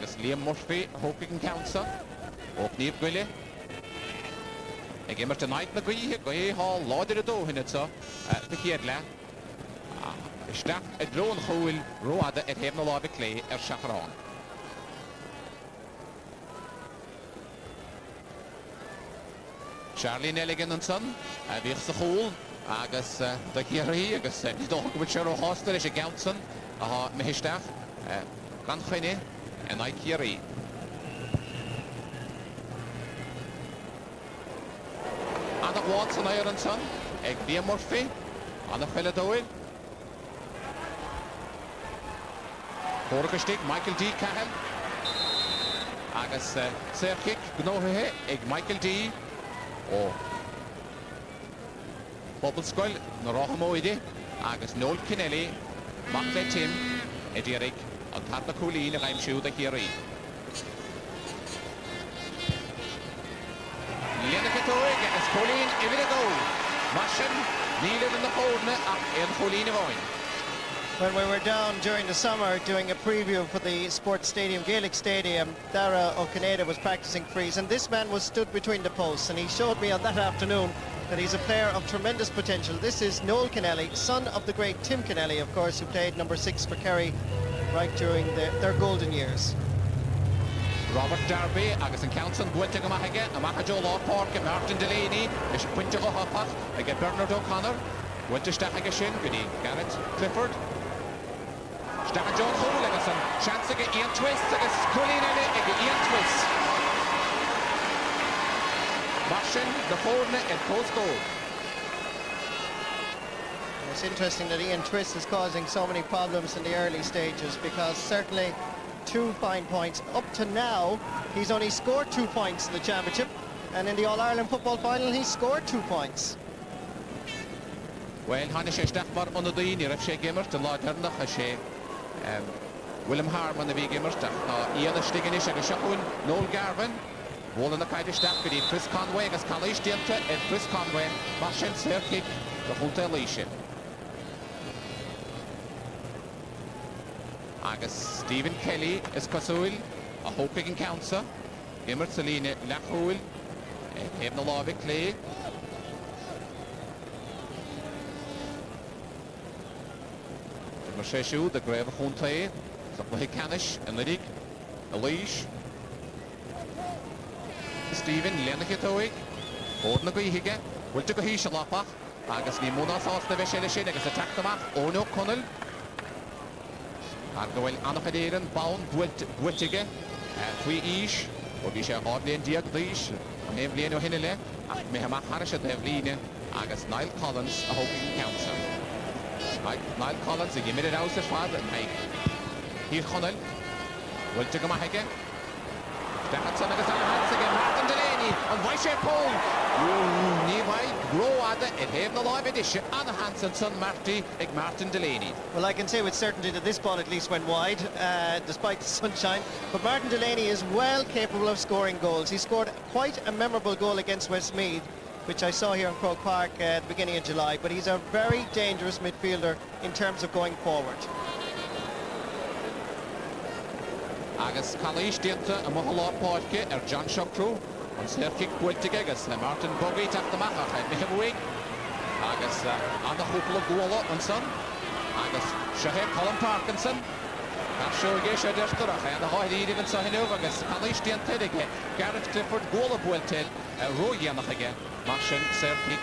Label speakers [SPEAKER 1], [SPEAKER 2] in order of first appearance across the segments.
[SPEAKER 1] agus Liam Murphy hópig an council ó níomh goile ag immer de night na gaíthe gaí há láidir a dóhinne sa de chéad le isteach a drón chúil roiada ar héamh na lábh clé ar seachrán. Charlie Nelligan an son bhíoh sa chúil agus de Kerry agus ní dócha go sear ó hástal is a Gantson a mehisteach gan chuine an ag Kerry. Anna Watson ar an son ag Liam Murphy Anna Felladóil Chorgastig Michael D. Cahill agus Serkic gnóthaithe ag Michael D. ó Bobbelscoil na Ráhamóide agus Noel Kennelly Mackley Tim Edirig an Tarna Coolín a raimsiú a Kerry. Lianachatóig agus Coolín ifir a gó. Masin nílir in the hórna ach an Coolín a bhain.
[SPEAKER 2] When we were down during the summer doing a preview for the sports stadium, Gaelic Stadium, Dara O'Canada was practicing freeze, and this man was stood between the posts, and he showed me on that afternoon that he's a player of tremendous potential. This is Noel Kennelly, son of the great Tim Kennelly, of course, who played number 6 for Kerry right during their golden years.
[SPEAKER 1] Robert Darby agus an council buinte go maithige a maithe Joe Law Park a Martin Delaney is puinte go hapach ag Bernard O'Connor buinte stachaige sin go dtí Garrett Clifford Stacha John Cole agus an chance ag Ian Twist agus Colleen Ellie ag Ian Twist. Martin the fórna in post goal.
[SPEAKER 2] It's interesting that Ian Twist is causing so many problems in the early stages, because certainly 2 fine points. Up to now, he's only scored 2 points in the championship, and in the All-Ireland football final, he scored 2 points.
[SPEAKER 1] Well, hanna sé steach mar an daoine raibh sé gimmert a láidirnach a sé William Harman a bhí gimmerteach íana stigan is agus seachún Noel Garvin bhla na caiidir steach go dtí Chris Conway agus Calais dianta ar Chris Conway mar sin Serkic do chunta Laois. Agus Stephen Kelly is cosúil a hópig an council gimmert sa líne lechúil héamh na lábh clé. Mar sé siú de gréibh a chunta é sa chluigh canis an lidig a Laois. Stephen Lianachatóig ód na gaíthaige bhfuilte go híos a lápach agus ní múnásás na bheith sé sin agus a teachtamach ón O'Connell ar go bhfuil annachadéirean bán builtige faoi ís ó bhí sé ádléon diaag Laois an éimh léana ó hinne le ach mé amach haris a bheith líne agus Niall Collins a hópig an council. Niall Collins a gimid it aus ar fad an haig hír chonel bhfuilte go maithige Stefan son agus Alhansa again Martin Delaney an bhaid sé pól ní bhaid roiada ar héamh na láimh is Anna Hansen son Marty ag Martin Delaney.
[SPEAKER 2] Well, I can say with certainty that this ball at least went wide, despite the sunshine. But Martin Delaney is well capable of scoring goals. He scored quite a memorable goal against Westmeath, which I saw here in Croke Park at the beginning of July. But he's a very dangerous midfielder in terms of going forward.
[SPEAKER 1] Agus Calais dianta a Mohalá Páirce ar John Shockrú an Serkic builtige agus na Martin Buggy teachtamach a chaid mihimhuig agus anna chúpla góla an son agus Shahir Colin Parkinson ar seoige sé deirtarach an háidíad an sahinúh agus Calais dianta ag Garrett Clifford góla builtead ródhéanach aige mar sin Serkic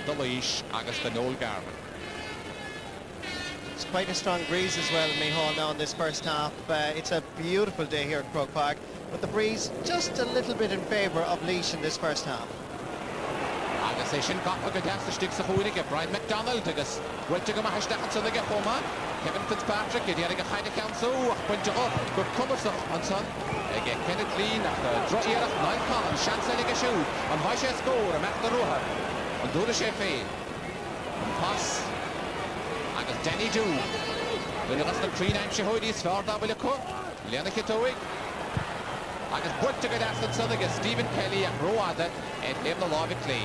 [SPEAKER 1] de Laois agus de Noel Garvin.
[SPEAKER 2] It's quite a strong breeze as well, Micheál, now in this first half. It's a beautiful day here at Croke Park, but the breeze just a little bit in favour of Laois in this first half.
[SPEAKER 1] Agus é sin gapa go deasta stig sa chúige Brian McDonald agus bhfuilte go maitheisteach san ige chuma Kevin Fitzpatrick i dtíar ag a chaide council ach buinte go gur cumasach an son ag Kenneth Lee nach droíarach Niall Collins seansa ag a siú an bhaid sé scór a meach na ruha an dúra sé fé an pas agus Danny Dew dúna gas na trínaim sé hóidí sfár dábhaile chu Lianachatóig agus builte go deasta san agus Stephen Kelly ach róada ar héamh na láimh clé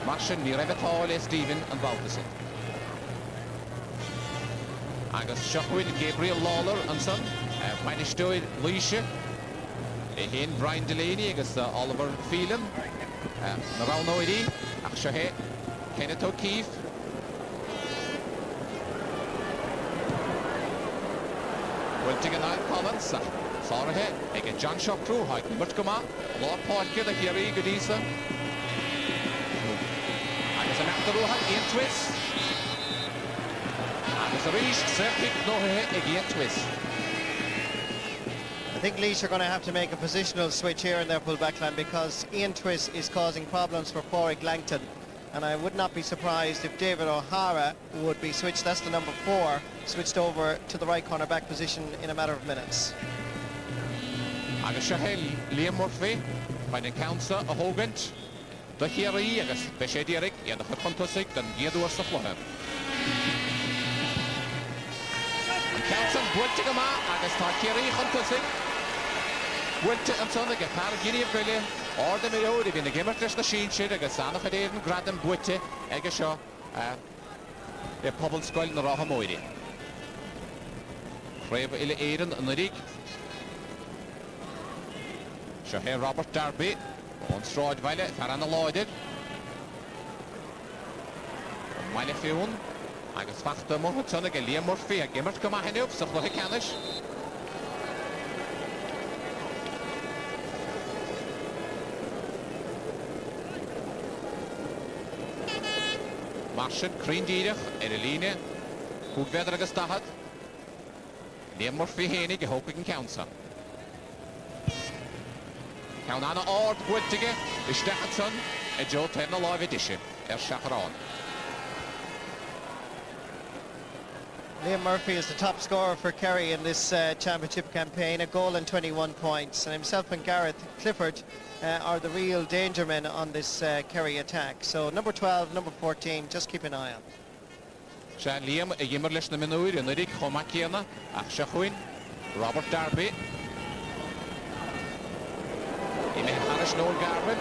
[SPEAKER 1] mar sin ní raibh atá le Stephen an bháltasin. agus seachhuiil Gabriel Lawler an son Mainistúid Laois hén Brian Delaney agus Oliver Phelan na ránóidí ach seo hé Kenneth O'Keefe Wilting an Niall Collins Sárathe ag John Shockrú haid nimmert go maith lá páilce a Kerry go dísa agus an achtarúthe Ian Twist agus a rís Serpic nóthaithe ag Ian Twist.
[SPEAKER 2] I think Laois are going to have to make a positional switch here in their full-back line because Ian Twist is causing problems for Pádraig Langton, and I would not be surprised if David O'Hara would be switched, that's the number 4, switched over to the right corner back position in a matter of minutes.
[SPEAKER 1] Agus seo Liam Murphy bain an counsa a hógant do Kerry agus be sé dírig iad a chucontusig den géadúir sa flothe. An counsa bhuilte go maith agus tá Kerry chuntusig bhuilte an son ag a par gíníomh goile orda mé óid bhí na gimmert leis na síonseid agus annach a déan gradan bhuilte ag a seo i pobl scoil na rátha móide. Chréibh ile éireann an ríg seo hé Robert Darby ón stráid bhaile tar an na láidir Maile fiún agus fachta mórtha tuna go Liam Murphy a gimmert go maith inniu sa chlutha canis. Marsin Críndíireach ar a líne cúgvéadar agus dahad Liam Murphy hénig a hópaigh an counsa. Cawn anna ord bwyntige i Steffenson a Joe Terna live edition Shacharán.
[SPEAKER 2] Liam Murphy is the top scorer for Kerry in this championship campaign, a goal and 21 points, and himself and Gareth Clifford are the real danger men on this Kerry attack. So number 12, number 14, just keep an eye on.
[SPEAKER 1] Liam a gimmer leis na minúir an udig chomaciana ach seachuin Robert Darby Ime Harris Noel Garvin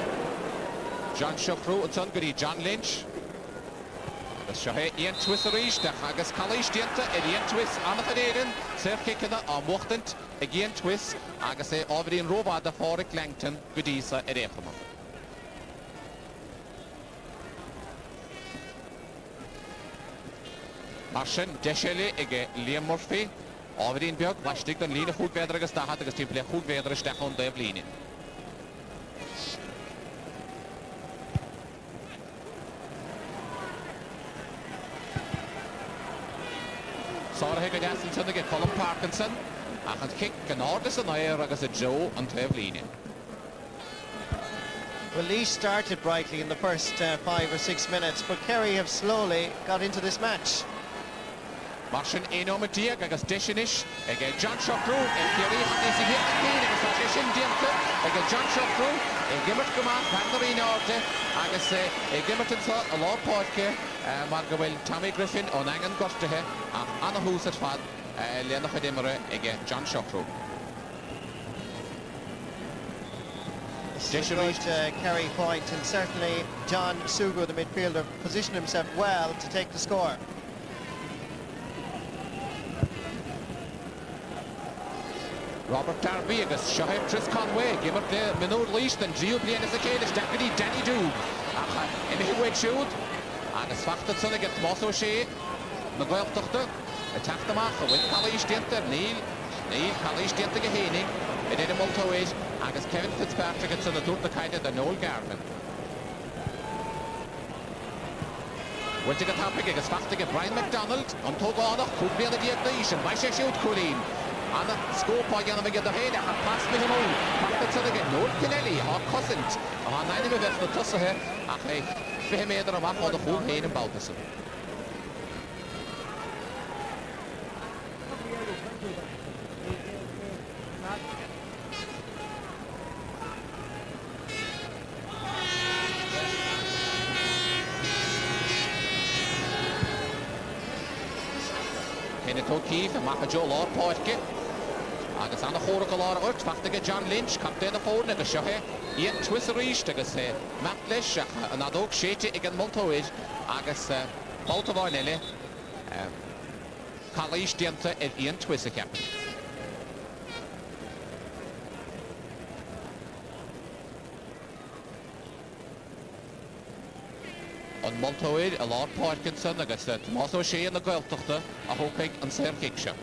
[SPEAKER 1] John Shockrú an son goí John Lynch agus seo hé Ian Twist a ríisteach agus chalíos dianta Ian Twist annach a déireann saorchicina á muchtant ag Ian Twist agus é ábhríonn róbád a Pádraig Langton go díosa a réchama. Mar sin deisile ag Liam Murphy ábhríonn beag laistigh don lína chúgvéadar agus dahad agus timp le chúgvéadar isteach ón daobh líne. Sárathe go deasan tuna go Colin Parkinson ach an kick an ordas an air agus a Joe an daobh líne.
[SPEAKER 2] Well, Laois started brightly in the first 5 or 6 minutes, but Kerry have slowly got into this match.
[SPEAKER 1] Mar sin éómatí agus deisinis ag John Shockrú ag Kerry is i hit cín agus tá sé sin dianta ag John Shockrú ag gimmert go maith pandarín áte agus ag gimmert a lápáidce mar go bhfuil Tommy Griffin ón angan gortathe ach anna hús at fad léanach a dimire ag John Shockrú.
[SPEAKER 2] Kerry point, and certainly John Sugu, the midfielder, positioned himself well to take the score.
[SPEAKER 1] Robert Darby agus seo hé Tris Conway gimmert le minúr líis den dríú bliana sa chéile deputy Danny Doog ach imimihuaig siúd agus fachta sunna get másó sé na ghailteachta a teachtamach a bhain chalíos dianta Níl chalíos dianta go hénig i dhéidir multóéis agus Kevin Fitzpatrick at sunna dúirta caide de Noel Garvin. Bhainte go tappaigh agus fachta go Brian McDonald an tógánach cúgbliana díagnaís an mai sé siúd cúlín. Anna scópá ganna bheith a héine a pas me himó fachta sunna go Noel Kennelly á cosint a há naine bheith na tusathe ach é 5 méadar amach á do chúl héin an Baltasar. Kenneth O'Keefe amach a Joe lápáidce agus anna chóra go lára ort fachta go John Lynch captain a fórna agus seo hé Ian Twist a ríist agus Matt leis an adóg séite ag an multóid agus Baltaváin eile Laois dianta Ian twist cap. On Multoid, a Lord Parkinson, I guess Tomás O'Shea in the Gaeltachta, a hoping and Sir Kicksha.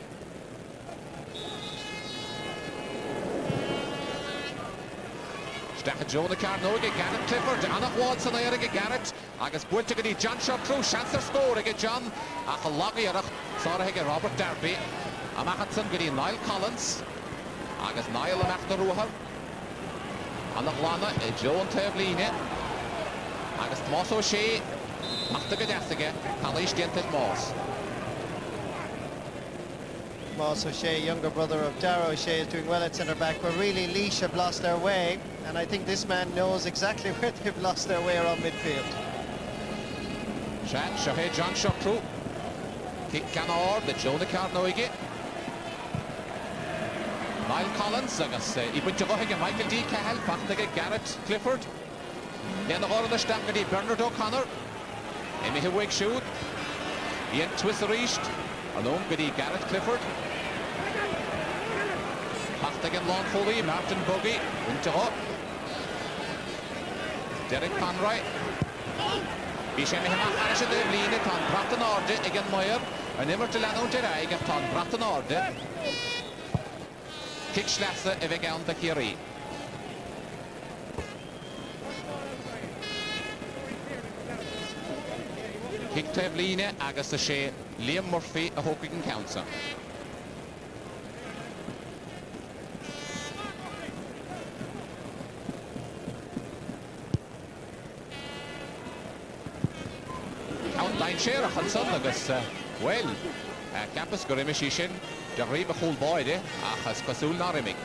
[SPEAKER 1] Stach Jonah Carnoga, Garrett Clifford, Anna Watson, Eric Garrett, Agus Buntigadi, John Shotru, Chancer Score, John, Achalagi, Sarah Robert Darby, Amachatson, Gadi Niall Collins, Agus Niall Amachta Ruhar, Anna Lana, Joan Tevline. Agus Tomás O'Shea, Machta Gadasiga, Laois Diented Moss.
[SPEAKER 2] Tomás O'Shea, younger brother of Dara O'Shea, is doing well at centre back, but really Laois have lost their way, and I think this man knows exactly where they've lost their way around midfield.
[SPEAKER 1] Shahé John Shotru, Kick Canor, the Jonah Carnoige. Niall Collins, Agus, Ibunjagohiga, Michael D. Cahill, Fachtaga, Garrett Clifford. Then the Horner Stangadi, Bernard O'Connor, Emmy Hewig Shoot, Ian Twisser East, Alone Gadi Garrett Clifford, Haftagan Lawn Foley, Martin Buggy, Winterhop, Derek Conroy, Bishemi Hamaharisha de Vline, Tan Bratton Orde, Egan Moyer, and Immer Delano Jerai, Tan Bratton Orde, Kick Schlassa, Evegan the Kerry. Kick Tevline, Agus O'Shea, Liam Murphy, a Hokigan Council. Count line share, Hanson, Agus, well, Campus Gorimishishin, Jarib a whole boy, Achas Kasul Narimik.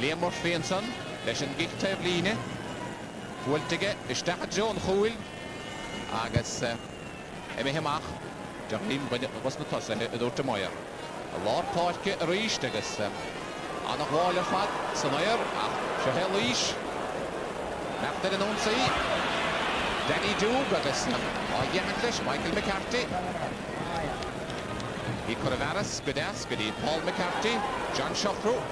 [SPEAKER 1] Liam Murphy and son. Leishan Gig Tevline, Fultige, Istach John Huil, Agus Emihimach, Jarlim, but it wasn't a toss, and it out to Moyer. A Lord Parke reached Agus Anna Waller Fat, Sonayer, Shahel Leash, after the non sea, Danny Dube, Agus Yemeklish, Michael McCarthy, Ikoravaris, Godas, Goody, Paul McCarthy, John Shotru.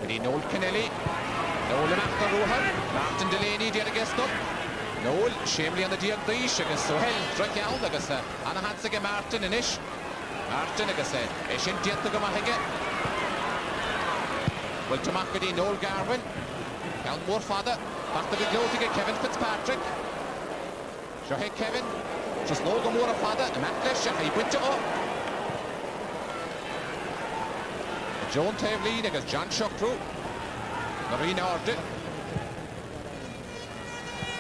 [SPEAKER 1] Noel Kennelly, Noel after Ruhar, Martin Delaney, Diergeston, Noel, Shamley on the Diag Dish, Agus Sohel, Drakel, Agus Anna Hansige Martin and Ish, Martin, Agus Ishin Dientagamahiga, Well, Tomakadi, Noel Garvin, Cal Moorfather, back to the glow to get Kevin Fitzpatrick, Shohei Kevin, just Logan Moorfather, and Matt Lesh, he went to up. Joan Tevline against John Shotru, Marina Orde,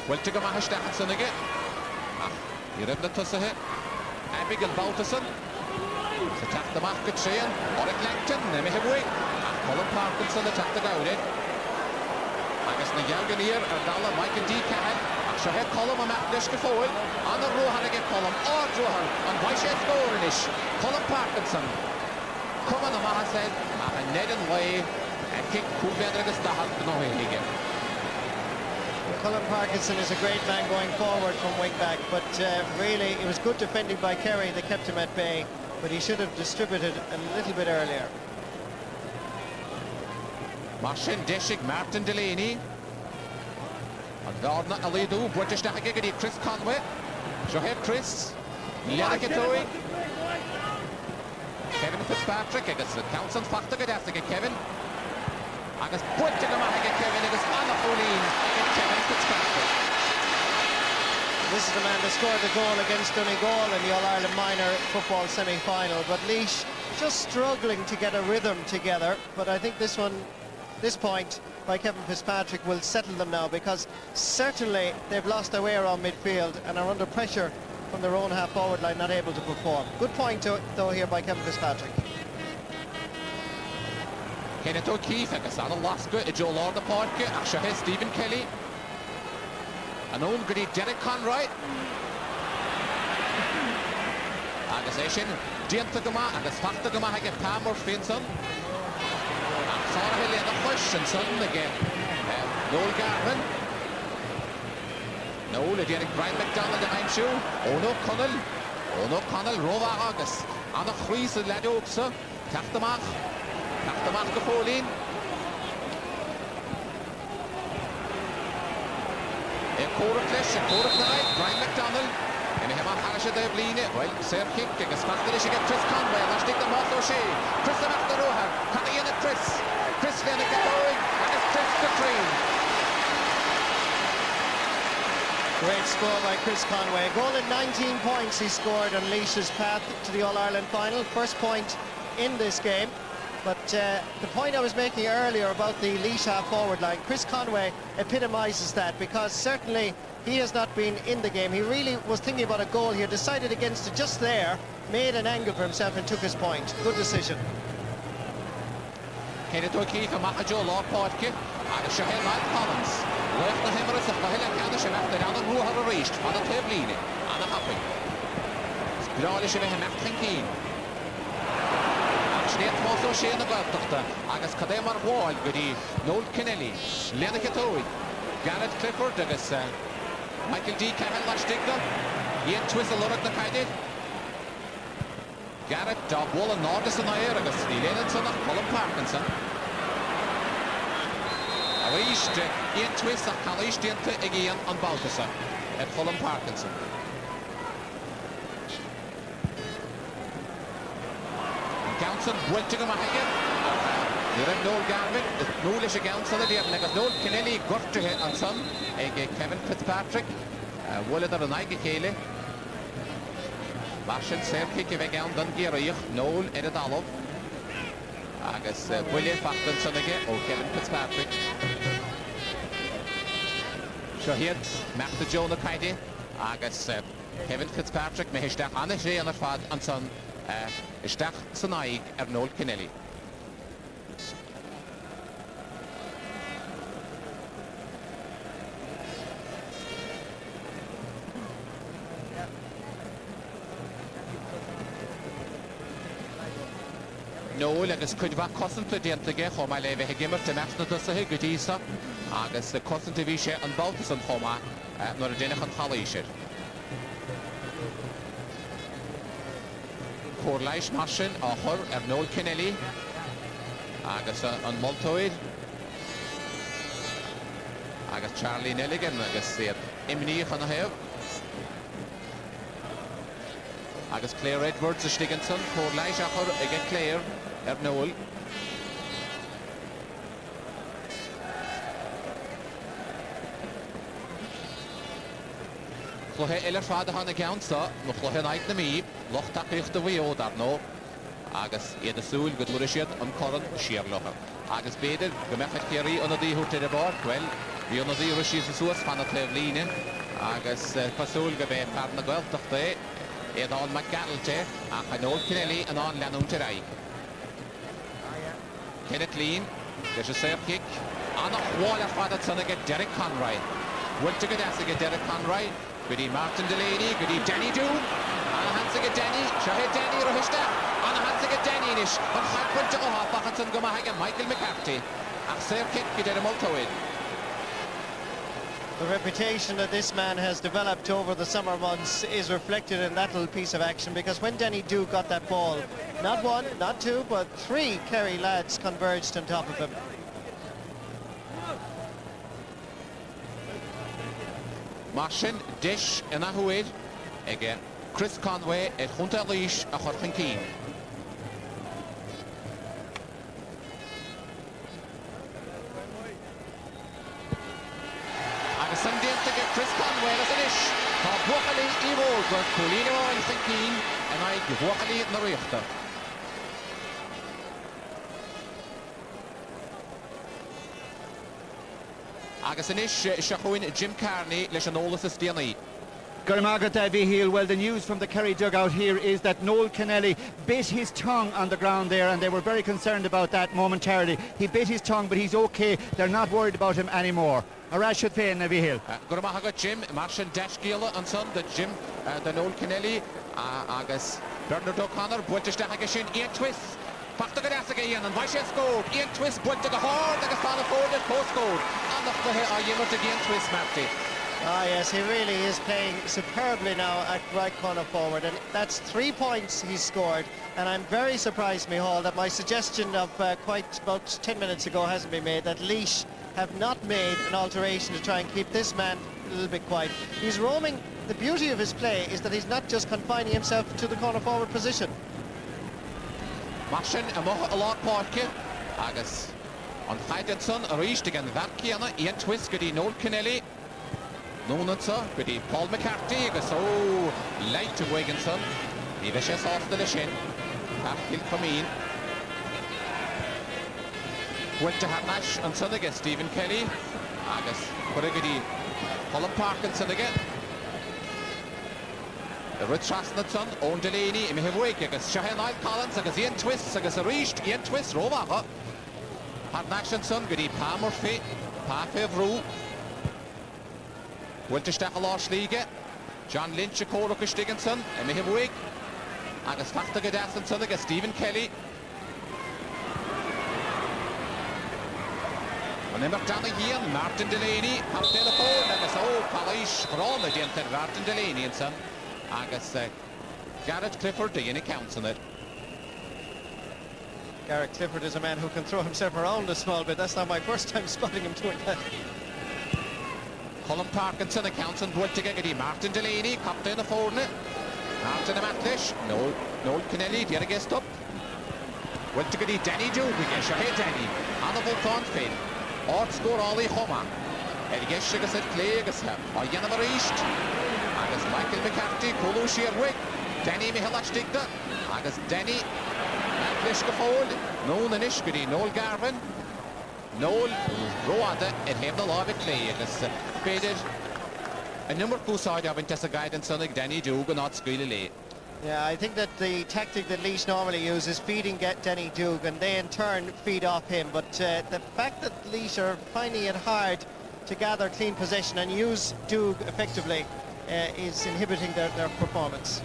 [SPEAKER 1] Weltiga Mahash Dahanson again. Yerevna Tussahe, Abigail Baltason, attack the market Sheehan, Oric Langton, Nemiheway, Colin Parkinson attack the Gowdy. Agus Nagyalganier, Ardala, Michael D. Cahill, Shahed Colum and Matt Lishka forward, on the Rohan again Colum, Ordrohan, on Vaishe Scorinish, Colin Parkinson. Come on, the Maha said, and Ned and Way, and kick Kubedragas Dahal Nohige.
[SPEAKER 2] Colin Parkinson is a great man going forward from wing back, but really it was good defending by Kerry that kept him at bay, but he should have distributed a little bit earlier.
[SPEAKER 1] Marshin Deshig, Martin Delaney, and Gardner Alidu, British Nahagigadi, Chris Conway, Shohev Chris, Lianakatoy. Kevin Fitzpatrick, Agus Council Fachtagadastiga Kevin. Agus Buntigamahaga Kevin, Agus Anna Folin, Kevin Fitzpatrick.
[SPEAKER 2] This is the man that scored the goal against Donegal in the All-Ireland Minor Football semi-final, but Laois just struggling to get a rhythm together, but I think this point by Kevin Fitzpatrick will settle them now, because certainly they've lost their way around midfield and are under pressure from their own half-forward line, not able to perform. Good point, though, here by Kevin Fitzpatrick.
[SPEAKER 1] Kenneth O'Keefe, Agus Anna Laska, Joe Lorna Parke, Shahed Stephen Kelly, and own goody Derek Conroy. Agus Eshin, Dientagama, Agus Fachtagama, Haga Palmer Finson. And Sarah Hill in the push, and suddenly again, Noel Garvin. Noel, Derek Brian McDonald, I'm sure. O'Connell, Rova August. Anna Chris and Ladoksa. Tachtamach Gafolin. Cork Brian McDonald. And have a Harasha Dublin. Well, Sir Kick, a Spanish get Chris Conway, and I stick the Moss O'Shea. Chris Amachtaroha, coming in at Chris Lennox going, and it's Chris the train.
[SPEAKER 2] Great score by Chris Conway. A goal in 19 points he scored on Laois' path to the All-Ireland final. First point in this game. But the point I was making earlier about the Laois half-forward line, Chris Conway epitomises that, because certainly he has not been in the game. He really was thinking about a goal here, decided against it just there, made an angle for himself and took his point. Good decision.
[SPEAKER 1] Kenneth O'Keefe and Mahajo Law Portke, and a Shahel Lyle Collins. Left the Hemorrhage of Mahela Kanish after down and Ruha reached on the Tabline, and a happy. Splawlish of him after Keen. Actually, Moss O'Shea in the Gultachta, Agus Kademar Wall, Goody, Noel Kennelly, Lennox Katowi, Garrett Clifford, Agus Michael D. Cahill Lashtigda, Ian Twistle Lurk the Kaidid, Garrett Wall and Nordis and Agus, Lennon and Colin Parkinson. Reached Ian Twistle, Kalish Dinta again on Balthasar at Colin Parkinson. Johnson, Wilting him again. You're in Noel Garvin, Noel is again, so that you have Noel Kennelly, Gurtu and son, Kevin Fitzpatrick, Williter and Ike Kelly. Marshall Serkick, again, Dungary, Noel Edidalov. Agus William Parkinson again, Kevin Fitzpatrick. Shahid, Martha Jonah Kaidi, Agus Kevin Fitzpatrick, Mehistach Anish, and Fad and son. Istach Sanaig Noel Kennelly. Noel agus Kudva Cosanta Dientage, Homa Leve Hegimmer, Temasna Dussahe, Gudisa, Agus the Cosanta Visha and Baltus and Homa, nor a Jennifer Halisher. Corlish Marshall, Hor, Noel Kennelly, Agus on Multoid, Agus Charlie Nelligan, Agus Imni on the Have, Agus Claire Edwards, Stigginson, Corlish, Hor, again Claire, Noel. Clohe Eller Fada han account so, no Clohe night na me, Loch Takich the Wio that no. Agus Eda Soul, good Lurishet, on Coran, Sheer Locher. Agus Bader, Gemechet Kerry, on the day who to the board, well, we on the day Rishis the Source, Fan of Cleveline, Agus Pasul, Gabe, Parna Gueltach, Ed on McGallte, and Noel Kennelly, and on Lanum Terai. Kenneth Lean, there's a serve kick, and a wall of Father Son again, Derek Conroy. Will to get as again, Derek Conroy. Goody Martin Delaney, goody Danny Doom, and a Hansig Danny, Shahid Danny Rohista, and a Hansig Danny Nish, and Hackwood to Oha, Bachatson Gomahagan, Michael McCarthy, and Sir Kick, get a Multoid.
[SPEAKER 2] The reputation that this man has developed over the summer months is reflected in that little piece of action, because when Danny Doo got that ball, not one, not two, but three Kerry lads converged on top of him.
[SPEAKER 1] Martin Dish in a huid, again, Chris Conway at Hunter Leash, a Horton Keen. And a Sunday to get Chris Conway as an ish. Walkley Evo, but Colino and Keen, and I Walkley in the Richter. Agus an ish Shahuin Jim Carney, Leshanolas Stiani.
[SPEAKER 3] Garmagat Hill. Well, the news from the Kerry dugout here is that Noel Kennelly bit his tongue on the ground there, and they were very concerned about that momentarily. He bit his tongue, but he's okay. They're not worried about him anymore. Arashad Fain Navy Hill.
[SPEAKER 1] Garmagat Jim, Marshall Dashgila and son, the Jim, the Noel Kennelly, Agus Bernard O'Connor, Buntishtahagashin, Ian Twist. Pachta Gadasagayan and Vaisha scored. Ian Twist, Bunta the Horde, the Gasana forward, post scored. And the Yimmer to Ian Twist, Marty.
[SPEAKER 2] Ah, yes, he really is playing superbly now at right corner forward, and that's 3 points he's scored. And I'm very surprised, Micheál, that my suggestion of quite about 10 minutes ago hasn't been made, that Laois have not made an alteration to try and keep this man a little bit quiet. He's roaming. The beauty of his play is that he's not just confining himself to the corner forward position.
[SPEAKER 1] Martin a moch a lot parke agus on Hydinson a reached again Vankiana Ian Twist goody Noel Kennelly Nonansa goody Paul McCarthy agus light to Wigginson he vicious off the shin half kill from in went to Harnash and son again Stephen Kelly agus goody Colin Parkinson again the Rich Rasnatson, Owen Delaney, and Mihawake, agus Shahan Collins, agus Ian Twist, agus a reached Ian Twist, Rovacha. Harnashenson, goody Pa Murphy, Pa Fevru. Wiltestach a Losh Liga, John Lynch, a Corok Stigginson, and Mihawake, agus Fakta Gadasson, agus Stephen Kelly. And then McDonough here, Martin Delaney, Captain of Paul, agus Polish, Grona, the Martin Delaney, and son. Agus Garrett Clifford, the unit counts on it.
[SPEAKER 2] Garrett Clifford is a man who can throw himself around a small bit. That's not my first time spotting him doing that.
[SPEAKER 1] Colin Parkinson accounts on Dwell to get Martin Delaney, captain of Fortnite. Martin Matlish, Noel Kennelly, the other guest up. Well to get Danny Duke, we get Shahid Danny, Anna Volton Finn, Art score Ollie Homa. Ergesh agus at Clay agus or Yanama East. Agus Michael McCarthy, Colo Shearwick, Danny Mihalashtigda, agus Danny Matlish Gafold, Noel Nishgudi, Noel Garvin, Noel Roada, and him the law of Clay, agus faded a number of side of Intessa guidance on Danny Duke and not Squealy.
[SPEAKER 2] Yeah, I think that the tactic that Laois normally uses is feeding Danny Duke and they in turn feed off him. But the fact that Laois are finding it hard to gather clean possession and use Duke effectively is inhibiting their performance.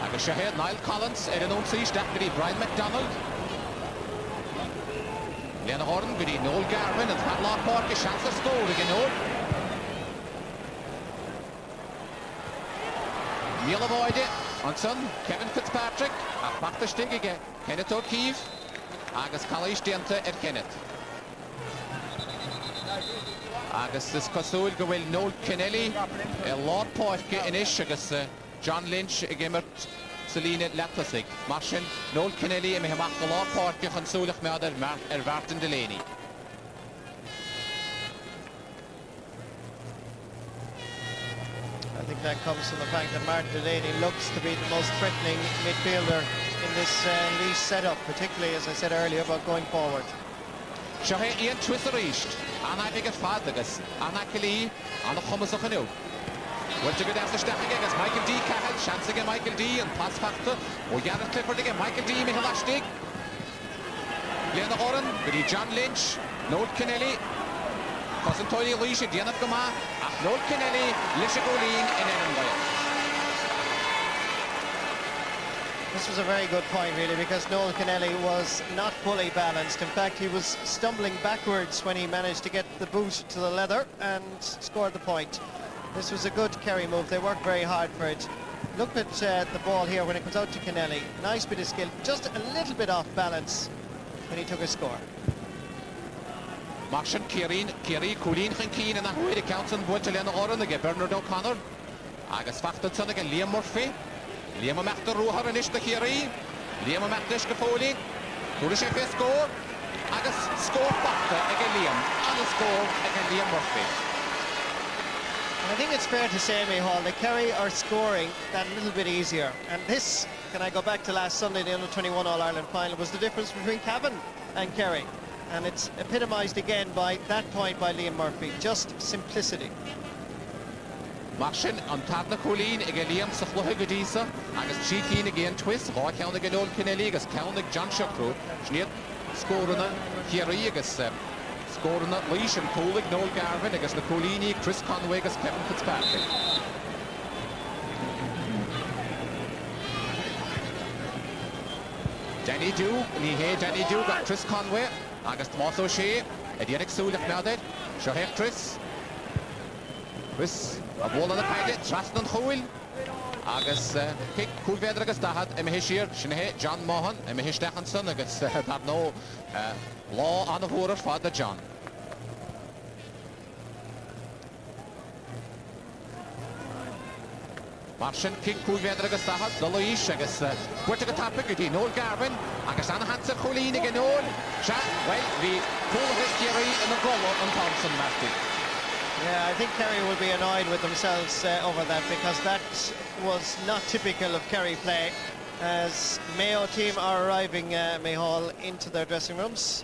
[SPEAKER 1] Agus Shahid Niall Collins, Erin Siege, Deputy Brian McDonald. Lena Horton, goody Noel Garvin, and Padlock Park, a chance of score again, Noel. Neil Avoide, on son, Kevin Fitzpatrick, at back the stig again, Kenneth O'Keefe, Agus College Dienta at Kenneth. Agus this Cosul go well Noel Kennelly, a lot Park in ish, agus John Lynch again at Selina Latlasig, Martin, Noel Kennelly, and Mihamach a lot Park, and Sulach Mother, Martin Delaney.
[SPEAKER 2] I think that comes from the fact that Martin Delaney looks to be the most threatening midfielder in this Laois setup, particularly, as I said earlier, about going forward.
[SPEAKER 1] Shahe Ian Twister reached, and I think it's Fadagas, and Akili, and the Hummus of Hanu. Well, to go down the step again, as Michael D. Cahill, chance again Michael D. and pass factor, or Garrett Clifford again, Michael D. Mihalashtig. Lena Horan, goody John Lynch, Noel Kennelly, Cousin Tony Laois, Diana Gama, Noel Kennelly, Lisha Goleen, and Edinburgh.
[SPEAKER 2] This was a very good point, really, because Noel Kennelly was not fully balanced. In fact, he was stumbling backwards when he managed to get the boot to the leather and scored the point. This was a good Kerry move. They worked very hard for it. Look at the ball here when it comes out to Kennelly. Nice bit of skill, just a little bit off balance when he took a score.
[SPEAKER 1] Martin Kerry, Colleen Keen, and a way to count on Boyd Lena Oran again, Bernard O'Connor, Agus Fachtonson again, Liam Murphy, Liam Machta Rohar and Ishta Kerry, Liam Machta Foley, Kurishef score, Agus score Fachta again Liam, and a score again Liam Murphy.
[SPEAKER 2] I think it's fair to say, Micheál, that Kerry are scoring that little bit easier. And this, can I go back to last Sunday, the Under-21 All-Ireland final, was the difference between Cavan and Kerry. And it's epitomised again by that point by Liam Murphy. Just simplicity.
[SPEAKER 1] Martin on Tadna Colleen again Liam Sachlohe Godisa, Agus Cheekin again Twist, Raw Count again Noel Kennelly, Agus Count John Shukru, Schneer Scoruna, Kerry Agus Scoruna, Laois and Colig, Noel Garvin, Agus Nicolini, Chris Conway, Agus Kevin Fitzpatrick. Danny Dew, Danny Dew got Chris Conway, Agus Tomas O'Shea, Edianik Sulek nadir. Shohek Chris. Chris, a ball on the packet, Traston Huil. Agus kick Kulvedra agus dahad Hishir, Shinahe, John Mohan, Hish Stachanson, agus that no law on the water Father John. Martian kick Kulvedra agus dahad, the Laois, agus Puerto Topic, Noel Garvin, agus Anna Hansen Colleen again, Noel. Well, the full of his Kerry and the goal on Thompson, Martin.
[SPEAKER 2] Yeah, I think Kerry will be annoyed with themselves over that, because that was not typical of Kerry play, as Mayo team are arriving, Mayhall, into their dressing rooms.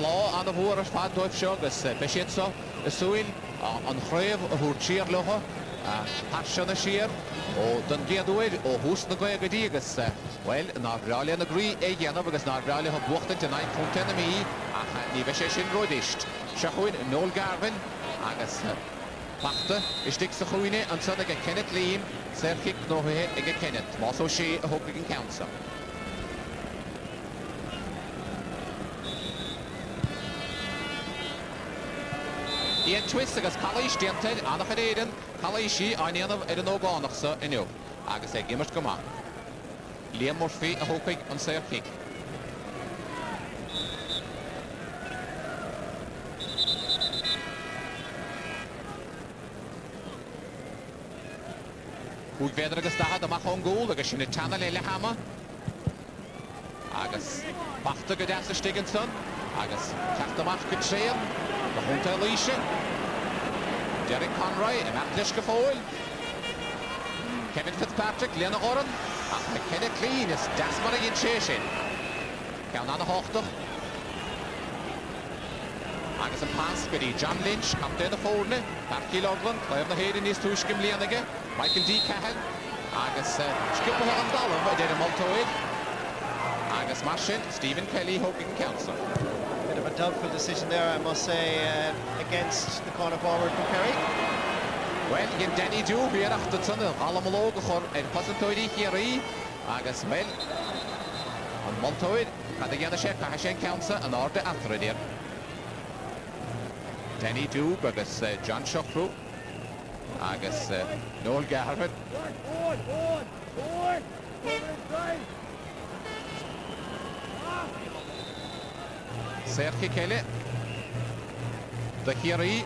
[SPEAKER 1] Law on the water, Fad Doif Shogus, Bishitso, the Suin, on Crave, who cheer Loho, Passion the Sheer, or Dungiaduid, or Hoos the Goyagadigas. Well, Nargrali and agree again, because Nargrali have walked into 9.10 of me, and Niveshin Rodisht. Shahuin, Noel Garvin, agus Pachta, Ishtik Sahuine, and so they get Kenneth Leam, Serkik Nohe, again Kenneth, also she a hope again council. Ian Twist, agus Kalish Dented, Anach Eden, Kalishi, Anian of Edinogonach, so enu, agus a Gimmers Gama. Liam Murphy, a hoping on Serkik. Kulvedra agus dahad amach on goal, agus sin channel Lehama. Agus Bachta go dasa Stigginson, agus Chachtamach go trail, the Hunter Leisha. Derek Conroy, and Atlish Gafoil. Kevin Fitzpatrick, Lena Oren, and McKenna Clean is Dasmara in Chashin. Count on the Hochter. Agus an pass godi John Lynch, captain the Fordne, Parky Loughlin, Claire the Hayden is Tushkim Lianige, Michael D. Cahill, Agus Skipper on Dollar, Dana Multoid, Agus Marshin, Stephen Kelly, Hogan Council.
[SPEAKER 2] Bit of a doubtful decision there, I must say, against the corner forward for Kerry.
[SPEAKER 1] Well, again, Danny Dew, here after the tunnel, Alamologa for a Positoidi Kerry, Agus Mel, on Multoid, and again the chef, Hashem Council, and order after it here. Danny Dew, agus John Shockrow, agus Noel Garvin. Serki Kelly, the Kerry.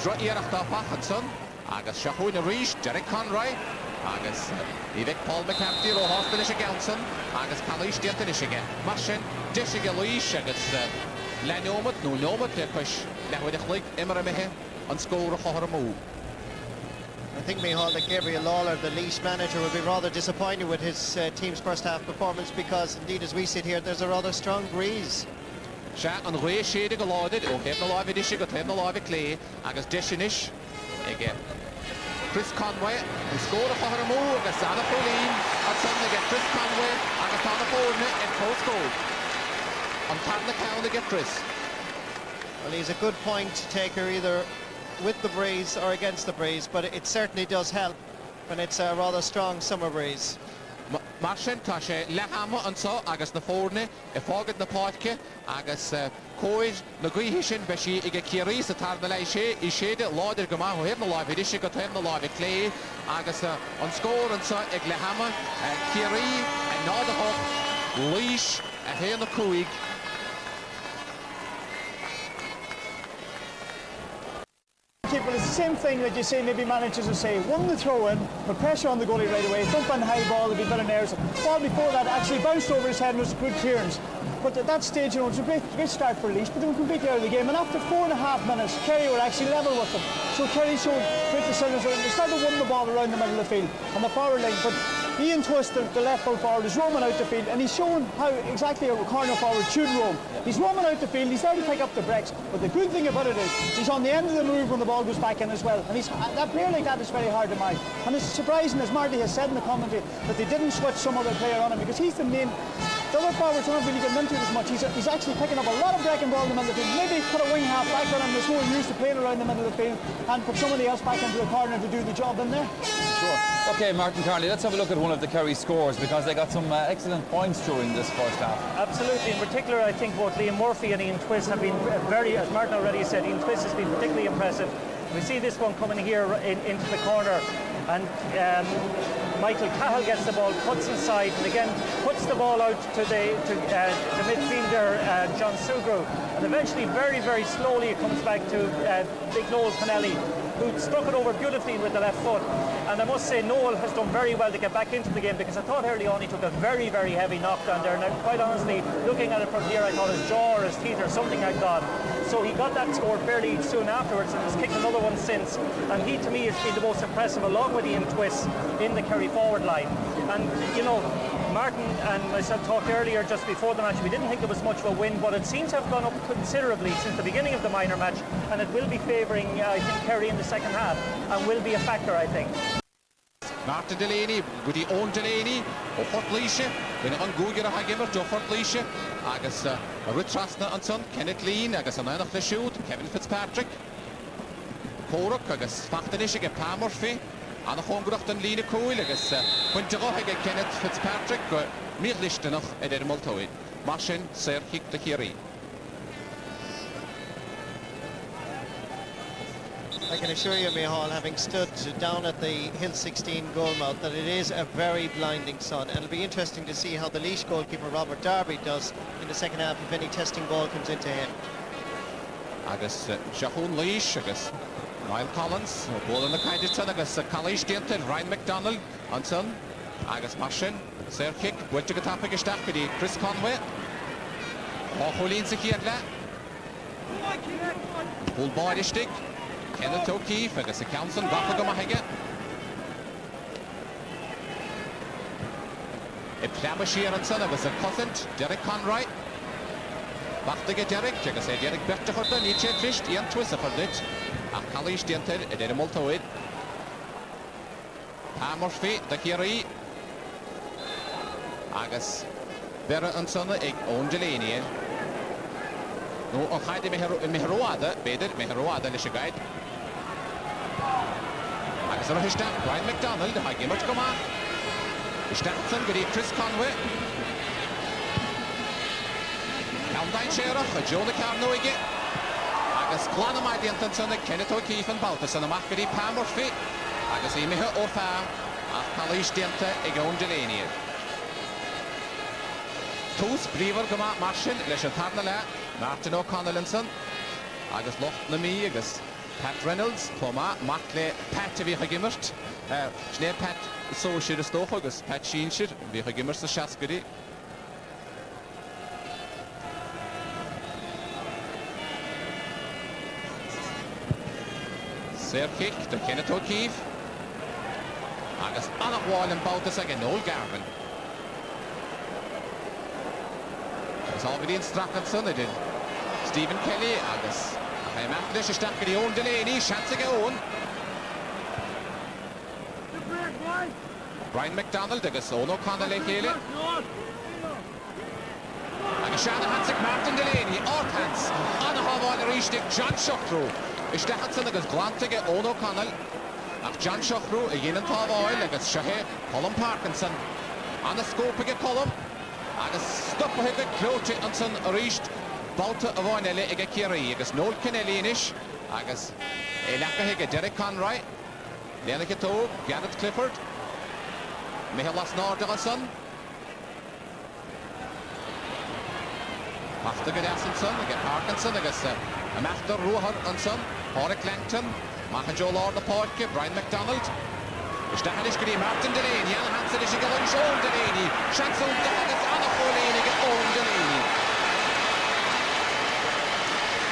[SPEAKER 1] Draw here after Hutchinson, agus Shahuin Arish, Derek Conroy, agus Yvette Paul McCarthy, Rojas Finish Ganson, agus Kalish Diantanishiga, Marshin, Dishiga Luish, agus Lanomat, no Nomat, Push, Lahwidich, Emmermehe, and score a Horamu.
[SPEAKER 2] I think Mayhall that Gabriel Lawler, the Laois manager, will be rather disappointed with his team's first half performance, because indeed, as we sit here, there's a rather strong breeze.
[SPEAKER 1] Sha an ré séide go láidir ó heb na láimh disise go heb na láimh clé agus disisinis ige Chris Conway an scór a chahar mó agus Anna Pauline an son ige Chris Conway agus Anna Pauline in post goal an tan na count ige Chris.
[SPEAKER 2] Well, he's a good point taker either with the breeze or against the breeze, but it certainly does help when it's a rather strong summer breeze.
[SPEAKER 1] Marshin tá sé lehama an so agus na fórne I fágad na páitce agus cóid na gaoithe sin be sí ige Kerry sa tar na lei sé I séide láidir go maith ó heb na láimh idirse go heb na láimh clé agus an scór an so ag lehama Kerry a nád a hoch Laois a hé na cúig.
[SPEAKER 4] But it's the same thing that you see maybe managers will say, won the throw in, put pressure on the goalie right away, thump on the high ball, there'll be better nerves. Ball before that actually bounced over his head and was a good clearance. But at that stage, you know, it was a great start for Laois, but they were completely out of the game. And after 4.5 minutes, Kerry were actually level with them. So Kerry showed great decisions. They started winning the ball around the middle of the field on the forward line. But Ian Twist, the left full forward, is roaming out the field, and he's showing how exactly a corner forward should roam. He's roaming out the field, he's there to pick up the breaks, but the good thing about it is he's on the end of the move when the ball goes back in as well, and that player like that is very hard to mark. And it's surprising, as Marty has said in the commentary, that they didn't switch some other player on him, because he's the main The other forwards aren't really getting into it as much. He's actually picking up a lot of breaking ball in the middle of the field. Maybe put a wing half back on him that's more used to playing around the middle of the field and put somebody else back into the corner to do the job in there.
[SPEAKER 5] Sure. Okay, Martin Carney, let's have a look at one of the Kerry scores because they got some excellent points during this first half.
[SPEAKER 6] Absolutely. In particular, I think both Liam Murphy and Ian Twist have been very, as Martin already said, Ian Twist has been particularly impressive. We see this one coming here into the corner, and Michael Cahill gets the ball, cuts inside, and again puts the ball out to the midfielder John Sugru, and eventually very, very slowly it comes back to big Noel Connelly, who struck it over beautifully with the left foot. And I must say Noel has done very well to get back into the game, because I thought early on he took a very, very heavy knockdown there. Now, quite honestly, looking at it from here, I thought his jaw or his teeth or something had gone. So he got that score fairly soon afterwards and has kicked another one since. And he, to me, has been the most impressive, along with Ian Twist, in the Kerry forward line. And, you know, Martin and myself talked earlier just before the match. We didn't think it was much of a win, but it seems to have gone up considerably since the beginning of the minor match, and it will be favouring, I think, Kerry in the second half, and will be a factor, I think.
[SPEAKER 1] Martin Delaney, with the own Delaney, o Fort Leisha, when on Google a giver to Fort Leisha, agus Rutrasna and son, Kenneth Lean, agus an Anach Shoot, Kevin Fitzpatrick, Croke, agus Fachtanish, Pam Murphy, and a Hongracht and Lena Coyle, agus Quintarohega, Kenneth Fitzpatrick, Mirlichtenach, and Edmultoid, Martin, Sir Hick the Kerry.
[SPEAKER 2] I can assure you, Micheál, having stood down at the Hill 16 goalmouth, that it is a very blinding sun, and it'll be interesting to see how the Laois goalkeeper Robert Darby does in the second half if any testing ball comes into him.
[SPEAKER 1] Agus Shahun Laois, agus Niall Collins, ball in the Kaiditon, agus Callish Dinton, Ryan McDonald, and son, agus Martin, Sir Kick, Wiltshire Tapig Stachidi, Chris Conway, Holin Zakirla, Bull Body Stick. Kenneth O'Keefe, agus a Council, Gafa go Mahiga. A Plama Sheeranson, agus a cousin, Derek Conroy. Bachtige Derek, agus a Derek Bertachorta, Nietzsche Fisht, Ian Twissa for it. A Callish Dinter, a Deremultoid. Pam Murphy, the Kerry. Agus Vera and Son, a own Delaney. No, on Heide Meheroada, Bader, Meheroada, Lishagide. Agus ar hista, Ryan McDonald, ha gimmert go ma. Isteachsan gyda Chris Conway. Cawndain Sherach, a Joe the Carno ige. Agus Glanamai Dinton, a Kenneth O'Keefe and Baltus, and a Machgadi Pam Murphy. Agus Imiha O'Fa, a Callish Dinta, a Gon Delaney. Tus Brever go ma, Martin, Lesha Tarnala, Martin O'Connellinson. Agus Loch Nami, agus Pat Reynolds, Toma, Mackley, Pat to Vicha Gimmert, Schnee Pat, so she is Stoch, agus Pat Sheenshire, Vicha Gimmert, the Shaskady. Sir Kick, the Kenneth O'Keefe, agus Anna Wall and Bautas again, Noel Garvin. It's already in Strachanson, it did Stephen Kelly, agus. I'm after this, stuck with the own Delaney, chance to go on. Brian McDonald, agus O'Connell Kelly. Agus Shanahan sig Martin Delaney, Orkans, Anna Havana Rishtik, John Shockrow. Is the Hudson agus Glantige O'Connell. Ach John Shockrow, a yin and Tav Oil, agus Shahe, Colin Parkinson. Anna Scopige Colin. Agus Stopahige, Cloche Anson, Risht. Bauta of Oinelli, Ega Kerry, agus Noel Kennelly inish, agus Elakahiga, Derek Conroy, Lenaka Tobe, Garrett Clifford, Michelas Nordason, After Gadasson, Aga Parkinson, agus Amafter Ruhar Anson, Horik Langton, Mahajo Lord the Porke, Brian McDonald, Stahanish Gri, Martin Delaney, Anna Hansen, Ishigalish, Old Delaney, Shanson, Dagas, Anna Foley, Old Delaney.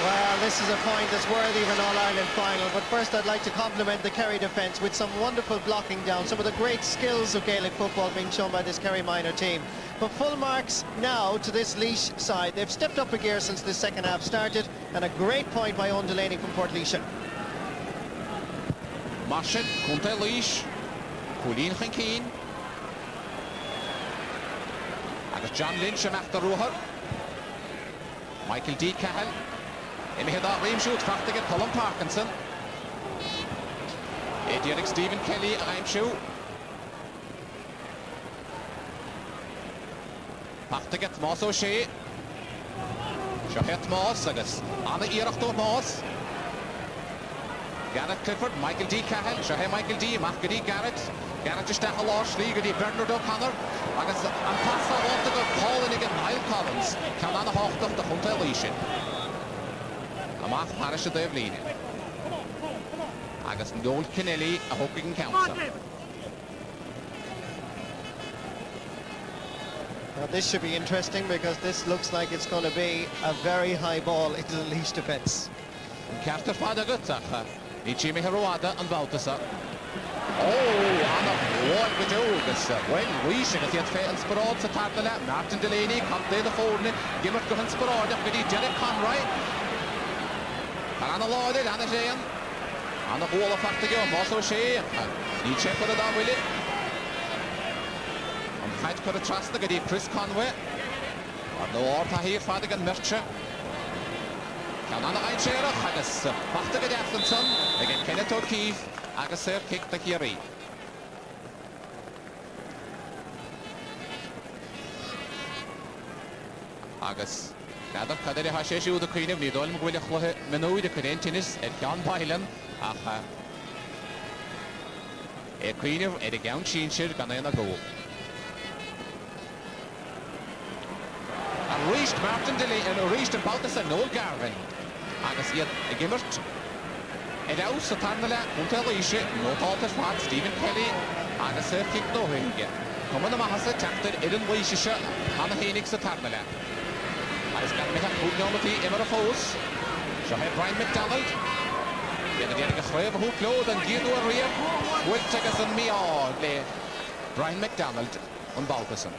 [SPEAKER 2] Well, this is a point that's worthy of an All-Ireland final, but first I'd like to compliment the Kerry defence with some wonderful blocking down, some of the great skills of Gaelic football being shown by this Kerry minor team. But full marks now to this Laois side. They've stepped up a gear since the second half started, and a great point by Owen Delaney from Port Laois.
[SPEAKER 1] Martin, Conte Laois, Colleen Chinkeen. agus John Lynch am after Ruher. Michael D. Cahill. Imi hyd o reimsiwt fachtig at Colin Parkinson. Edieric Stephen Kelly a reimsiw. Fachtig at Moss O'Shea. Siahet Moss agus Anna Irachto Moss. Garrett Clifford, Michael D. Cahill, Siahet Michael D. Machgadi Garrett. Garrett is Stachel Laois, Gadi Bernard O'Connor. Agus an passa volta go Paul and again Niall Collins. Can Anna Hochtach the Hunter Leishin. Amach Parish of Devlin. Agus Noel Kennelly a Hooking Council.
[SPEAKER 2] Now this should be interesting because this looks like it's going to be a very high ball into the Laois defence.
[SPEAKER 1] Carter Fada Gutzach. Ichimi Heroada and Baltasa. Oh, Anna Ward with Ogus. Well, we should have failed Sparod to Tartala. Martin Delaney, Conte the phone. Gimmer to Sparod. Gadi Derek Conroy. Anna Lodid, Anna Jayan. Anna Wall of Factigo, Moss O'Shea. Nietzsche for the down with it. And fight for the trust. Gadi Chris Conway. No Orta here, Fadigan Mercher. Can Anna Einshera. Agus Factiga Atkinson. Again, Kenneth O'Keefe. Agus Sir kick the Kerry. Agus Gadar Kadari Hasheshi the Queen of Nidol Mugwilach Menu the Cadentinis at John Bailan. A Queen of a gown chinshir Ganana goal. And reached Martin Delay and reached about the Noel Garvin. Agus yet a Gimmert. It also Tarnala, Untelisha, no Talter Fat, Stephen Kelly, and a Sir Kick no Hinge. Come on the Mahasa Chapter, Eden Wishisha, and the Henix of Tarnala. As can make a good novelty, Emma Foes. Shall have Brian McDonald. Get a slave who clothed and give to a rear. Will take us and me all, Brian McDonald and Balderson.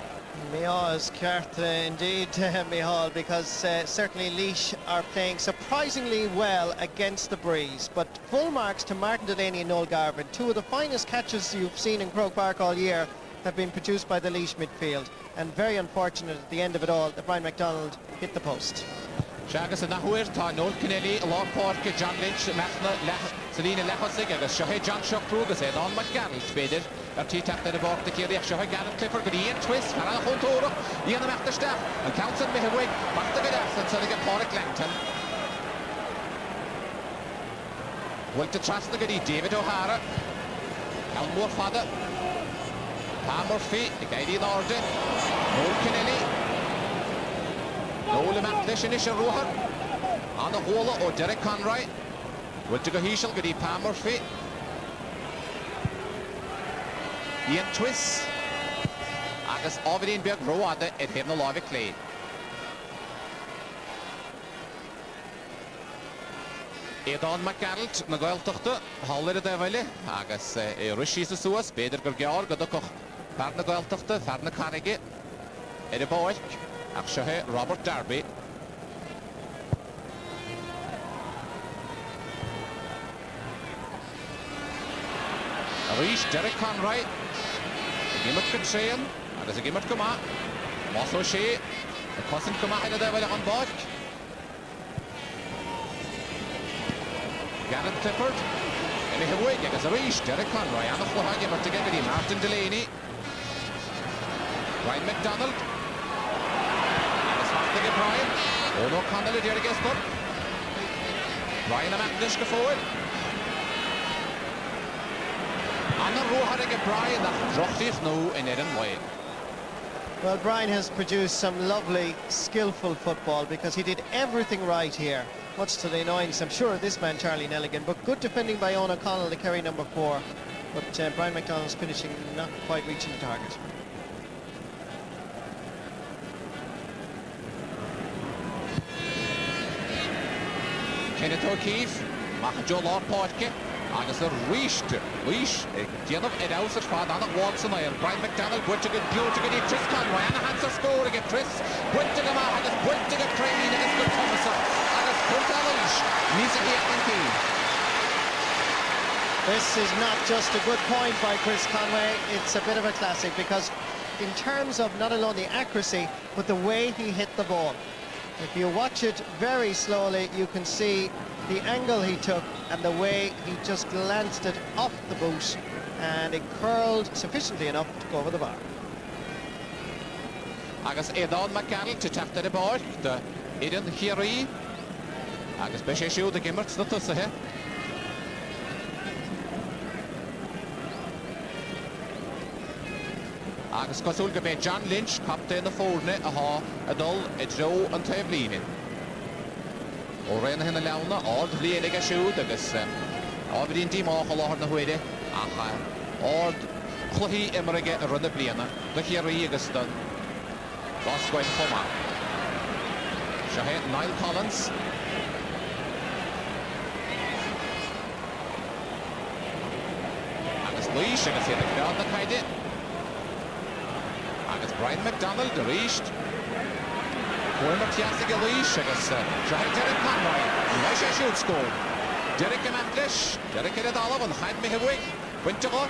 [SPEAKER 2] Mea's carte indeed, Mihal, because certainly Laois are playing surprisingly well against the breeze. But full marks to Martin Delaney and Noel Garvin. Two of the finest catches you've seen in Croke Park all year have been produced by the Laois midfield. And very unfortunate at the end of it all that Brian McDonald hit the post.
[SPEAKER 1] Shagas and Nahuir, Noel Kennelly, Lord Park, John Lynch, Selina Lechosig, Shahe John Shockrugas, and on McGarrett, Spader, a T-tap to the board, the Kerry, Shahe Garrett Clifford, but Ian Twist, Hannah Hontoro, Ian after staff, and Council Mihawig, back to the death, and so they get Porrick Langton. Will to trust the goodie, David O'Hara, Elmore Fada, Pam Murphy, the Guidey Lorde, Noel Kennelly. Noel McLeish in Isha Ruher. Anna Hola or Derek Conroy. Will to go Heschel, Goody Pam Murphy. Ian Twist. Agus Ovidinberg Roada at Hemna Lava Clay. Edon McGarrett, Nagoiltochte, Holler de Valley, Agus Rishi Suas, Beder Gergeor, Godokoch, Farna Goiltochte, Farna Carnegie, Edeboik. Shahe Robert Darby. Reach Derek Conroy. Gimmert Katrain. And there's a Gimmert Kama. Moss O'Shea. The cousin Kama in the devil on board. Garrett Clifford. And he away. There's a reach Derek Conroy. And the Floha Gimmert together. Martin Delaney. Brian McDonald. Brian. Oh no, Connelly there against them. Brian and Andish go forward. And the row had a Brian that dropped it now in Eden way.
[SPEAKER 2] Well, Brian has produced some lovely, skillful football because he did everything right here. Much to the annoyance, I'm sure, of this man, Charlie Nelligan. But good defending by Owen O'Connell, the Kerry number 4. But Brian McDonald's finishing not quite reaching the target.
[SPEAKER 1] Kenneth O'Keefe, Joe Lord Portke, agus reached, Jenov Ed House at Fad Anna Watson and Brian McDonald, Buttiga, Buttiga, Chris Conway, Anna Hansa score again, Chris, Buttiga, agus Buttiga Crane, agus good Thomas, agus Portalish, Music Key.
[SPEAKER 2] This is not just a good point by Chris Conway, it's a bit of a classic because in terms of not alone the accuracy, but the way he hit the ball. If you watch it very slowly, you can see the angle he took and the way he just glanced it off the boot, and it curled sufficiently enough to go over the bar.
[SPEAKER 1] Agus Edon McCarroll to tafta de bar, de Eden Kerry. Agus besh siú de gimmert na tusahe. Agus cosúil go bheith John Lynch captain na fórne a há a dul I dro an taobh líne. Ó réna hena leanna ád bbliana a siúd agus ábhíonn dímách a láthar na huaide ach ád chluthí imreige a runna bliana le Kerry agus don Goscoin Choma. Shahed Niall Collins. Agus Laois agus héad a crowd na caide. Agus Brian McDonald de ríist. Cuaimar tiasig a Laois agus Shahed Derek Conroy. Lai sé siúd scór. Derek Amantlis. Derek ar a dalab an chaid mihigwig. Wintergo.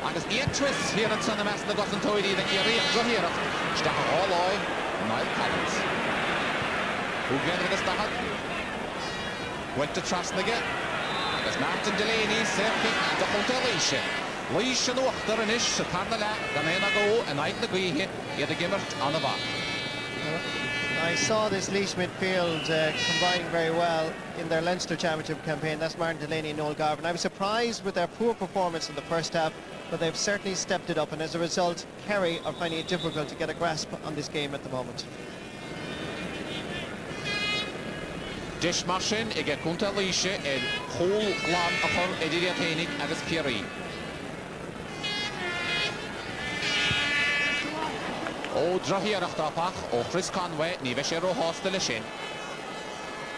[SPEAKER 1] Agus iad twist here an sanna mes na gosan toidí na Kerry an drohiarach. Stach a Laois. Niall Collins. Húglean agus dahad. Winter Trasnige. Agus Martin Delaney serci de chunta Laois. Laois an uachtar an ish sa tarna le gan éna go an aid na gwihe iad a gimmert an a bach.
[SPEAKER 2] I saw this Laois midfield combining very well in their Leinster Championship campaign. That's Martin Delaney and Noel Garvin. I was surprised with their poor performance in the first half, but they've certainly stepped it up, and as a result, Kerry are finding it difficult to get a grasp on this game at the moment.
[SPEAKER 1] Dish Marshin ige cunta Laois chól glan a chur idir ténig agus Kerry. Ó drohiarach dapach ó Chris Conway ní bheith sé róhásta le sin.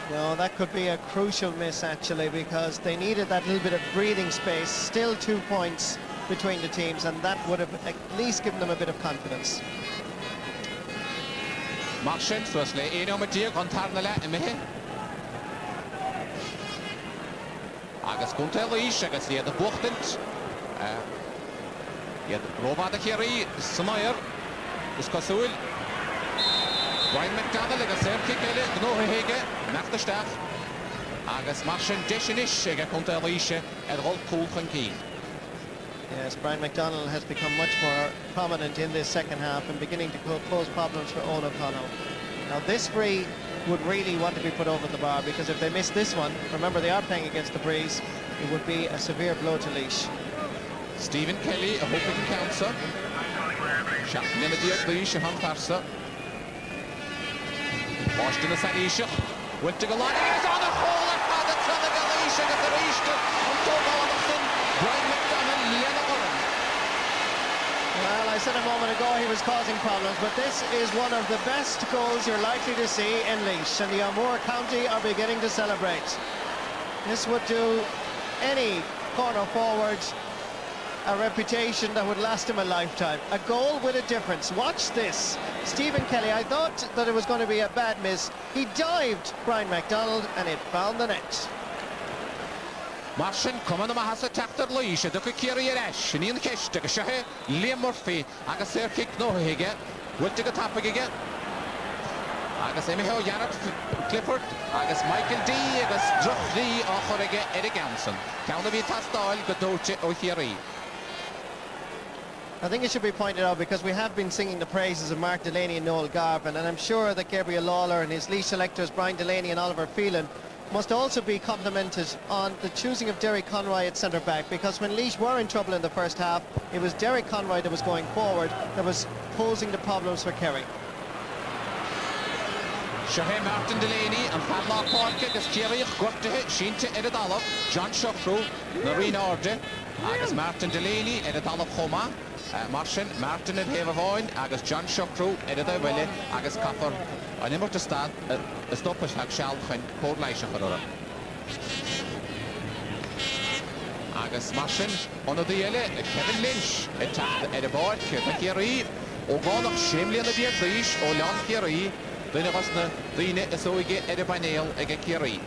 [SPEAKER 2] No, that could be a crucial miss actually, because they needed that little bit of breathing space. Still 2 points between the teams, and that would have at least given them a bit of confidence.
[SPEAKER 1] Marshin suas le éon matíag an tarna le imihe. Agus cunta Laois agus iad a buchtint. Iad róbad a Kerry Samair. Is cosúil. Brian McDonald agus serci geile gnótha héige nach de stach. Agus Marshin deisinis ige cunta Laois ar ghol cúlchan cí.
[SPEAKER 2] Yes, Brian McDonald has become much more prominent in this second half and beginning to pose problems for Owen O'Connell. Now this free would really want to be put over the bar, because if they miss this one, remember they are playing against the breeze, it would be a severe blow to Laois.
[SPEAKER 1] Stephen Kelly a hoping counter. Shaftin in the diag Laois a hantarsa. Boston a Sanisha. Went to Galani. It's on a hole at Father Trunnig a Laois agus a Rishta. On Togo Anderson. Brian McDonald Liana Oren.
[SPEAKER 2] Well, I said a moment ago he was causing problems, but this is one of the best goals you're likely to see in Laois, and the Armagh County are beginning to celebrate. This would do any corner forward a reputation that would last him a lifetime. A goal with a difference. Watch this. Stephen Kelly, I thought that it was going to be a bad miss. He dived Brian McDonald and it found the net.
[SPEAKER 1] Marshin cumann am has a tachtar Laois a ducha Kerry ar eis. Níon ceist agus Shahed Liam Murphy agus serci gnótha héige. Bhuilte go tappa ige. Agus Emiheo Jarrett Clifford agus Michael D agus Druchrí á chorige Eric Anson. Ceanna bhí tastáil go dóite ó Kerry.
[SPEAKER 2] I think it should be pointed out, because we have been singing the praises of Mark Delaney and Noel Garvin, and I'm sure that Gabriel Lawler and his Laois selectors Brian Delaney and Oliver Phelan must also be complimented on the choosing of Derek Conroy at centre-back, because when Laois were in trouble in the first half, it was Derek Conroy that was going forward that was posing the problems for Kerry.
[SPEAKER 1] Shahed Martin Delaney and Padlock Park agus Kerry Gortahe Shinta ar a dalab. John Shuffrew na Rina Orde agus Martin Delaney ar a dalab Choma. Marshin Martin ar Hevavoin agus John Shuffrew ar a dawile agus Caffar an immert a stad a stoppers ag Shal chun Port Leisach ar ora. Agus Marshin on a diele Kevin Lynch a tacht ar a bar Kerry ó gánach séimlíon a diag Laois ó Leon Kerry. Dyna was na dine is oige ar a banéal ag a Kerry.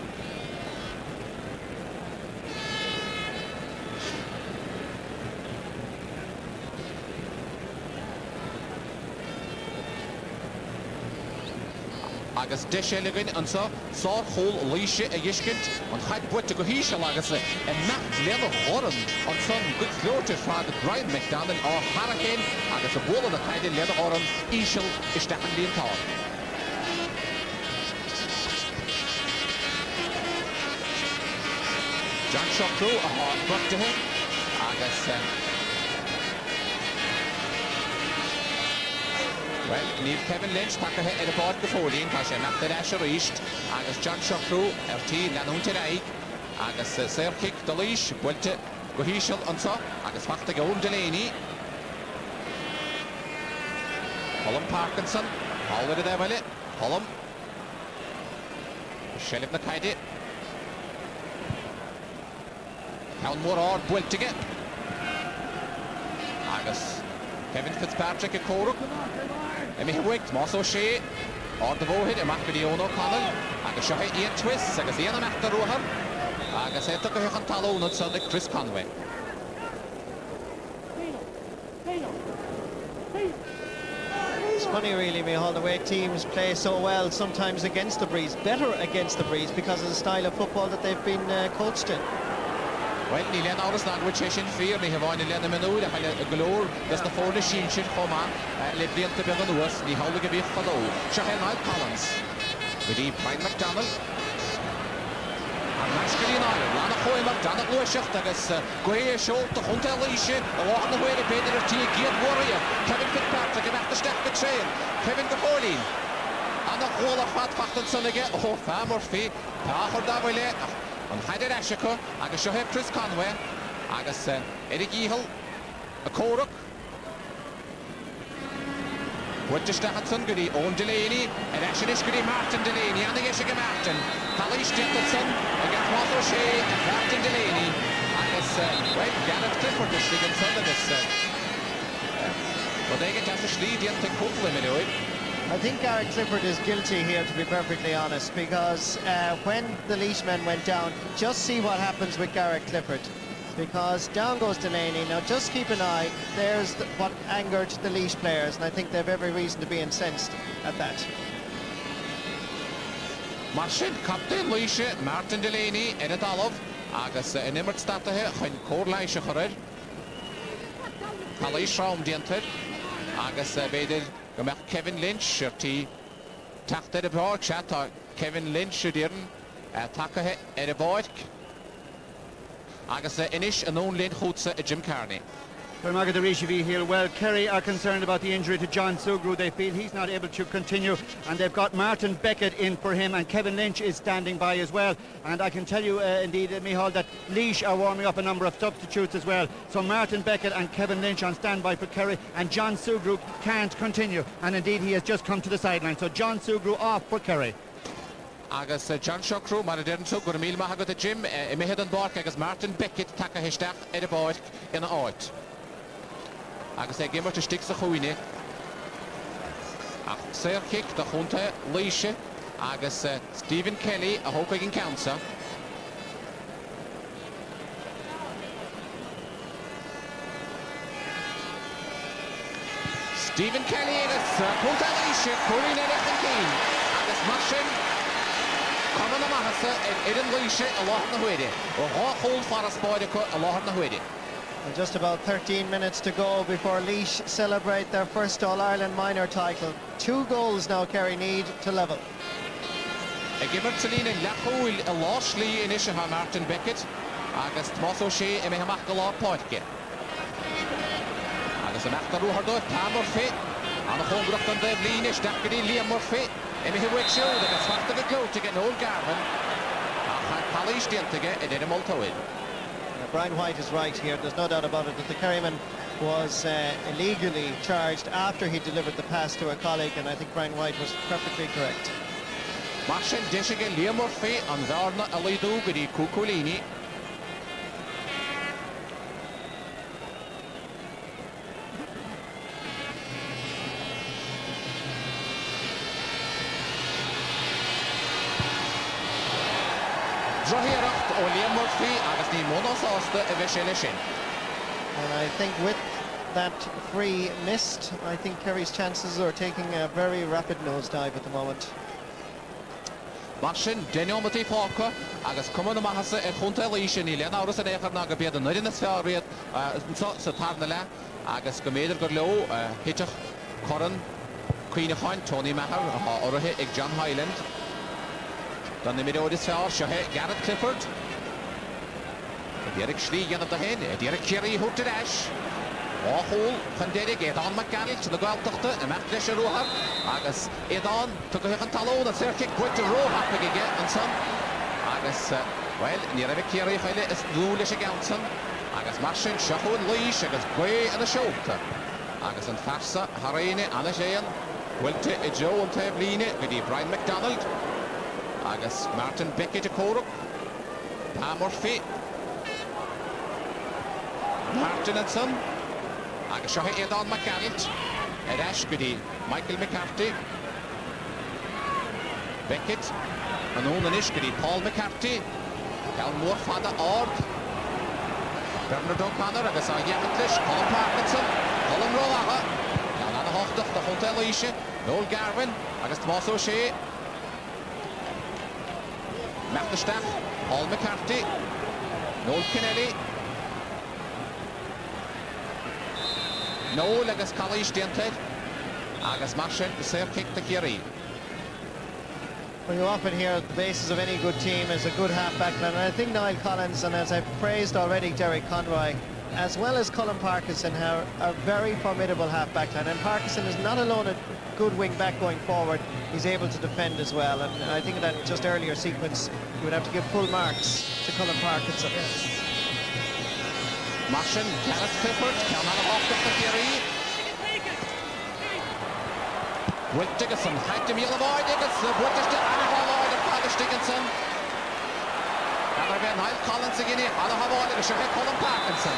[SPEAKER 1] agus deisiligin an sa sár hól líise a dhiiscint an chaid buite go híise agus a nacht lena horan an son go glóirte fád Brian McDonald á Harricane agus a bóla na chaide lena horan ísel isteach an líon táir. John Shockrew a hard brachtathe agus well, níl Kevin Lynch takeithe ar a bád go fólíonn tá sé nach leis a ríist agus John Shockrew tí leanúnta raig agus séir kick do líis builte go híisiil ansa agus fachta go Delaney. Colm Parkinson Hallward a bhile Colm Shellib na caide Cawn mór ár builtige agus Kevin Fitzpatrick a Croke mi hwigt mas o sé ar de bhóid a mac Ian O'Connell agus seo Ian Twist agus Ian am achtar rohar agus eto go hechan talónad son Chris Conway.
[SPEAKER 2] It's funny really, Micheál, the way teams play so well sometimes against the breeze, better against the breeze because of the style of football that they've been coached in.
[SPEAKER 1] Well, ní lean áras ná bhfuil sé sin fíor ní bháinna leanna minúil a glór gus na fórna sin sin chomá le blianta be an nuas ní hála go bhíh fadó. Seo Niall Collins go dtí Brian McDonald an meiscailí náir lána choil McDonald luiseacht agus go é seolta chunta líise a bháin na hhuiir a beidir ar tí géad mhóraí Kevin Fitzpatrick an achtarsteach go tréin Kevin go fólín anna chóla fat fachtan sanige ó feamor fí tá chur dá bhile an chaidir eisiacha agus seo Chris Conway agus Eric Ihal a Croke Builte stachatson go dtí Owen Delaney ar eisiau is go dtí Martin Delaney anna eisiau go Martin Talís Jacobson agus mas o sé a Martin Delaney agus well Gareth Clifford is ligan son agus bod eige tas a slí dianta cúpla miliúid.
[SPEAKER 2] I think Gareth Clifford is guilty here, to be perfectly honest, because when the Laois men went down, just see what happens with Gareth Clifford, because down goes Delaney. Now just keep an eye, there's what angered the Laois players, and I think they've every reason to be incensed at that.
[SPEAKER 1] Mar sin captain Laoise Martin Delaney in a dalmh agus in immert statathe chun cór leiise chorir Talís rám diantar agus beidir go meach Kevin Lynch ar tí teachta ar a báid se tá Kevin Lynch ar dtíorn takeithe ar a báid agus inis an ón linn chútsa a Jim Carney.
[SPEAKER 3] Well, Kerry are concerned about the injury to John Sugru. They feel he's not able to continue, and they've got Martin Beckett in for him, and Kevin Lynch is standing by as well. And I can tell you, indeed, Micheál, that Laois are warming up a number of substitutes as well. So Martin Beckett and Kevin Lynch on standby for Kerry, and John Sugru can't continue. And indeed, he has just come to the sideline. So John Sugru off for Kerry.
[SPEAKER 1] Agus John Shockrew mar a deireann tú gur míl maith agat a Jim I méiad an barc agus Martin Beckett take heisteach ar a báid ina áit. Agus gimmart a stig sa chuoine ach séir kick de chunta Laoise agus Stephen Kelly a hóca gin cansa Stephen Kelly agus chunta Laoise chuoine rechan cín agus mar sin Conan Mahasa in Laoise a láth na huide ó há chól far a spáide a láth na huide.
[SPEAKER 2] And just about 13 minutes to go before Laois celebrate their first All-Ireland minor title. 2 goals now Kerry need to level.
[SPEAKER 1] Gimmert Selina Lachúil a láslí in isha Martin Beckett agus Tomás O'Shea I mehamach go lá páitge. Agus an achtar rúhardóibh Támor Fé an a chóngracht an de bhlín is deachgadí Liam Murphy I mehamhaigh siúd agus fachta go glótige Noel Garvin a Talís diantaige I deireadh moltóid.
[SPEAKER 2] Brian White is right here, there's no doubt about it that the Kerryman was illegally charged after he delivered the pass to a colleague, and I think Brian White was perfectly correct.
[SPEAKER 1] Mar sin deisige Liam Murphy an bhearna a leidú go dtí Cuculini. Drohiaracht ó Liam Murphy agus ní mónásásta a bheith sé le sin.
[SPEAKER 2] And I think with that free missed, I think Kerry's chances are taking a very rapid nosedive at the moment.
[SPEAKER 1] Marsin Deniomatí Fáca agus cumna maithasa chunta Laois í lean áras a échar ná go bead an nuirin na sfearriad sa tarna le agus go méidir gur leo hitteach Coran Cuoineáin Tony Maher orthe ag John Hyland dan na midóid is fearr seo Garrett Clifford Derek Slí gan a hen Derek Kerry húta leis Áhol chun déirig Édan McGarrett na gáilteachta a mecht leis a róthar agus Édan tu go an talón a sér kick buinte róthapa ige an son agus well ní raibh Kerry chaile is nú leis a gaunsan agus mar sin seachún Laois agus bué an a seolta agus an farsa Haréine anna séan bhfuilte I Joe an taobh líne go dtí Brian McDonald agus Martin Beckett a Croke Pa Murphy Martin and son agus seo Édan McGarrett Eis go dtí Michael McCarthy Beckett an ón an is go dtí Paul McCarthy Ceann mór fada ard Bernard O'Connor agus a dhéanamh leis Colin Parkinson Colin Rollacha Ceann anna hochtach de chunta Laoise Noel Garvin agus Tomás O'Shea Mertesteach Paul McCarthy Noel Kennelly Noel agus Calais Diented agus Marsin sér kick to Kerry.
[SPEAKER 2] Well, you often hear the basis of any good team is a good half-back line, and I think Niall Collins, and as I've praised already Derek Conroy, as well as Colin Parkinson, have a very formidable half-back line, and Parkinson is not alone a good wing-back going forward, he's able to defend as well, and I think in that just earlier sequence you would have to give full marks to Colin Parkinson.
[SPEAKER 1] Marsin, Garrett Clifford, Ceann anna hochtach to Kerry. Wiltigerson, Hackte Míle Báid agus Wiltiste Anna Báid and Father Stigginson. Anna bheith Niall Collins a gine, Anna Báid agus seo Colin Parkinson.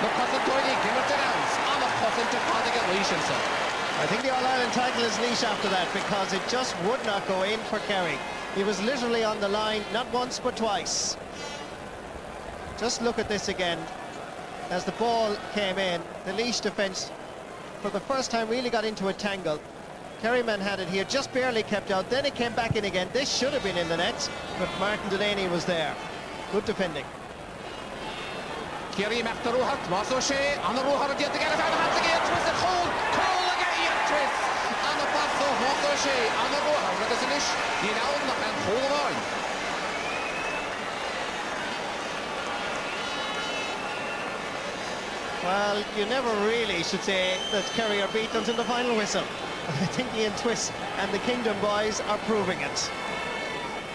[SPEAKER 1] No cousin Toyney, Gimmer to Downs, Anna cousin to Fadiga Leishinson.
[SPEAKER 2] I think the All-Ireland title is Laois after that because it just would not go in for Kerry. He was literally on the line, not once but twice. Just look at this again. As the ball came in, the Laois defence for the first time really got into a tangle. Kerryman had it here, just barely kept out, then it came back in again. This should have been in the net, but Martin Delaney was there. Good defending.
[SPEAKER 1] Kerry mecht a róthar, Tomás O'Shea, anna róthar a dieta Garrett anna hansa géad twist a Cole aga iad twist. Anna passo Tomás O'Shea, anna róthar agus an ish, ní náil nach an Cole bháin.
[SPEAKER 2] Well, you never really should say that Kerry are beat until the final whistle. I think Ian Twist and the Kingdom boys are proving it.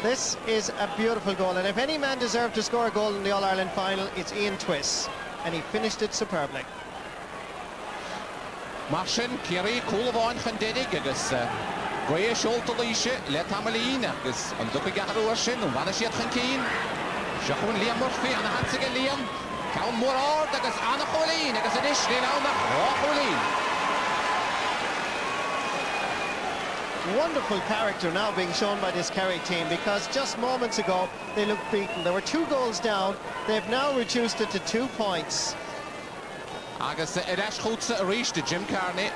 [SPEAKER 2] This is a beautiful goal, and if any man deserved to score a goal in the All-Ireland final, it's Ian Twist, and he finished it superbly.
[SPEAKER 1] Marsin, Kerry, Cole bháin chun déirig agus Gray Sholta Laoise, le Tamalín agus an ducha gaharú ar sin, an bhana siad chun cín. Seachún Liam Murphy, anna hansa go Liam. Ceann mór ard agus Anna Cholín agus an ish ní náil nach Cholín.
[SPEAKER 2] Wonderful character now being shown by this Kerry team, because just moments ago they looked beaten. There were 2 goals down. They've now reduced it to 2 points.
[SPEAKER 1] Agus Eis Chultsa a reach to Jim Carney.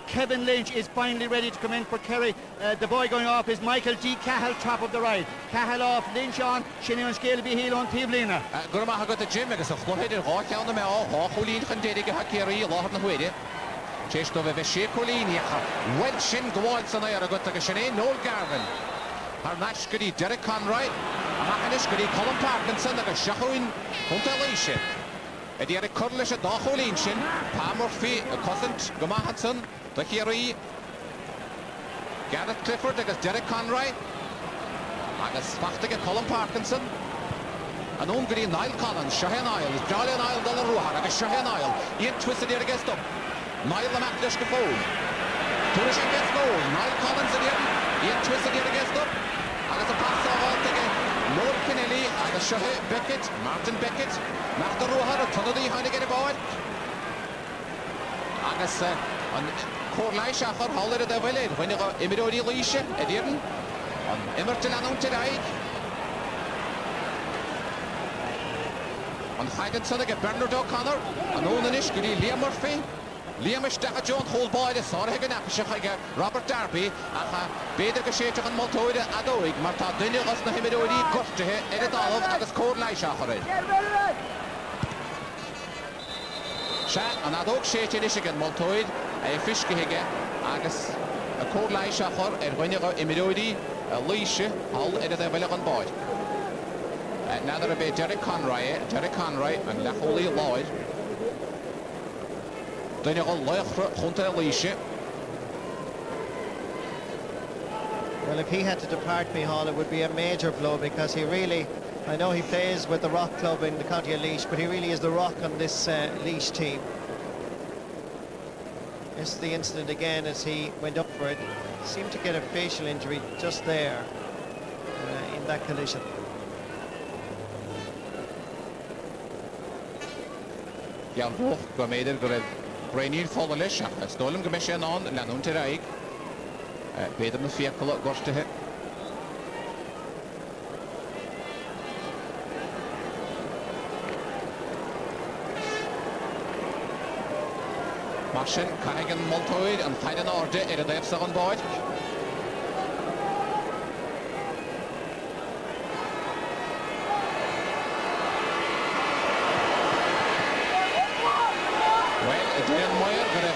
[SPEAKER 3] Kevin Lynch is finally ready to come in for Kerry. The boy going off is Michael D. Cahill, top of the right. Cahill off, Lynch on, Shinny on scale be heel on Tivlina.
[SPEAKER 1] Gurma got the Jim agus a chluhead Há the Mel, Há Cholín chun déirig a Kerry láthar na huide. Cheisto bheith sé Cholín iacha. Well sin gháil san éar a got agus sinné Noel Garvin. Har nas go dtí Derek Conroy, a machanis go dtí Colin Parkinson agus seachúin chunta Laoise. A dtí cur leis a dá Cholín sin, Pa Murphy a cosint go maithadson do Kerry. Garrett Clifford agus Derek Conroy agus fachtaige Colin Parkinson. An ón go dtí Niall Collins, seo Niall, is Jolly Niall dal a róthar agus seo Niall. Ian Twist a dtí a gist up. Niall a mecht leis go fóil. Túna sin gist goal. Niall Collins a dtí, Ian Twist a dtí a gist up. Agus a pass á bháiltaige Noel Kennelly agus seo Beckett, Martin Beckett. Mecht a róthar a tunna dí hána gine báil. Agus an cór leis a chur hálar a da bhile, chuine go imiróí Laoise a dtíirn. An imirtil anúnta daig. An chaigan son ag Bernard O'Connor, an ón an ish go dtí Liam Murphy. Liam isteach John Holbáide sáir gan apise Robert Darby a beidir go séiteach an moltóide a dóig mar tá duine gas na himimeóidí gortathe ar a dálamh agus cór Laois acharid. Se an adóg séite is gan moltóid a fiscihiige agus a cór Laois achar ar bhaine go imimeóidí a Laoise hall ar a bhile an báid. Nadar a bit Derek Conroy and Laois Laois. Then you go Laois Hunter Laois.
[SPEAKER 2] Well, if he had to depart, Micheál, it would be a major blow because he really, I know he plays with the Rock Club in the County of Laois, but he really is the rock on this Laois team. This is the incident again as he went up for it. Seemed to get a facial injury just there in that collision.
[SPEAKER 1] Ja, hoch go méidir go raibh Brainir fáil leis a stólam go meisi an leanúnta raig. Beidir na fiacail gorstathe. Mar sin caiig an moltóid an taid an áde ar a dhéobh an báid.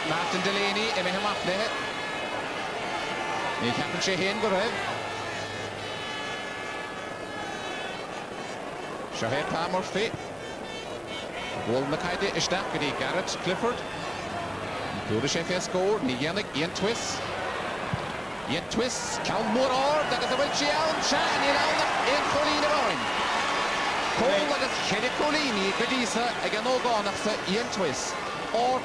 [SPEAKER 1] Martin Delaney in him up there. He can't see him go ahead. Shahid Palmer fit. Goal McKinney is that good. Garrett Clifford. Do the Sheffield score. Nianik Ian Twist. Ian Twist. Count more or that is a well child. Shine it out in Colleen Owen. Cole that is Kerry Colleen. Gadisa again. No gone after Ian Twist. Or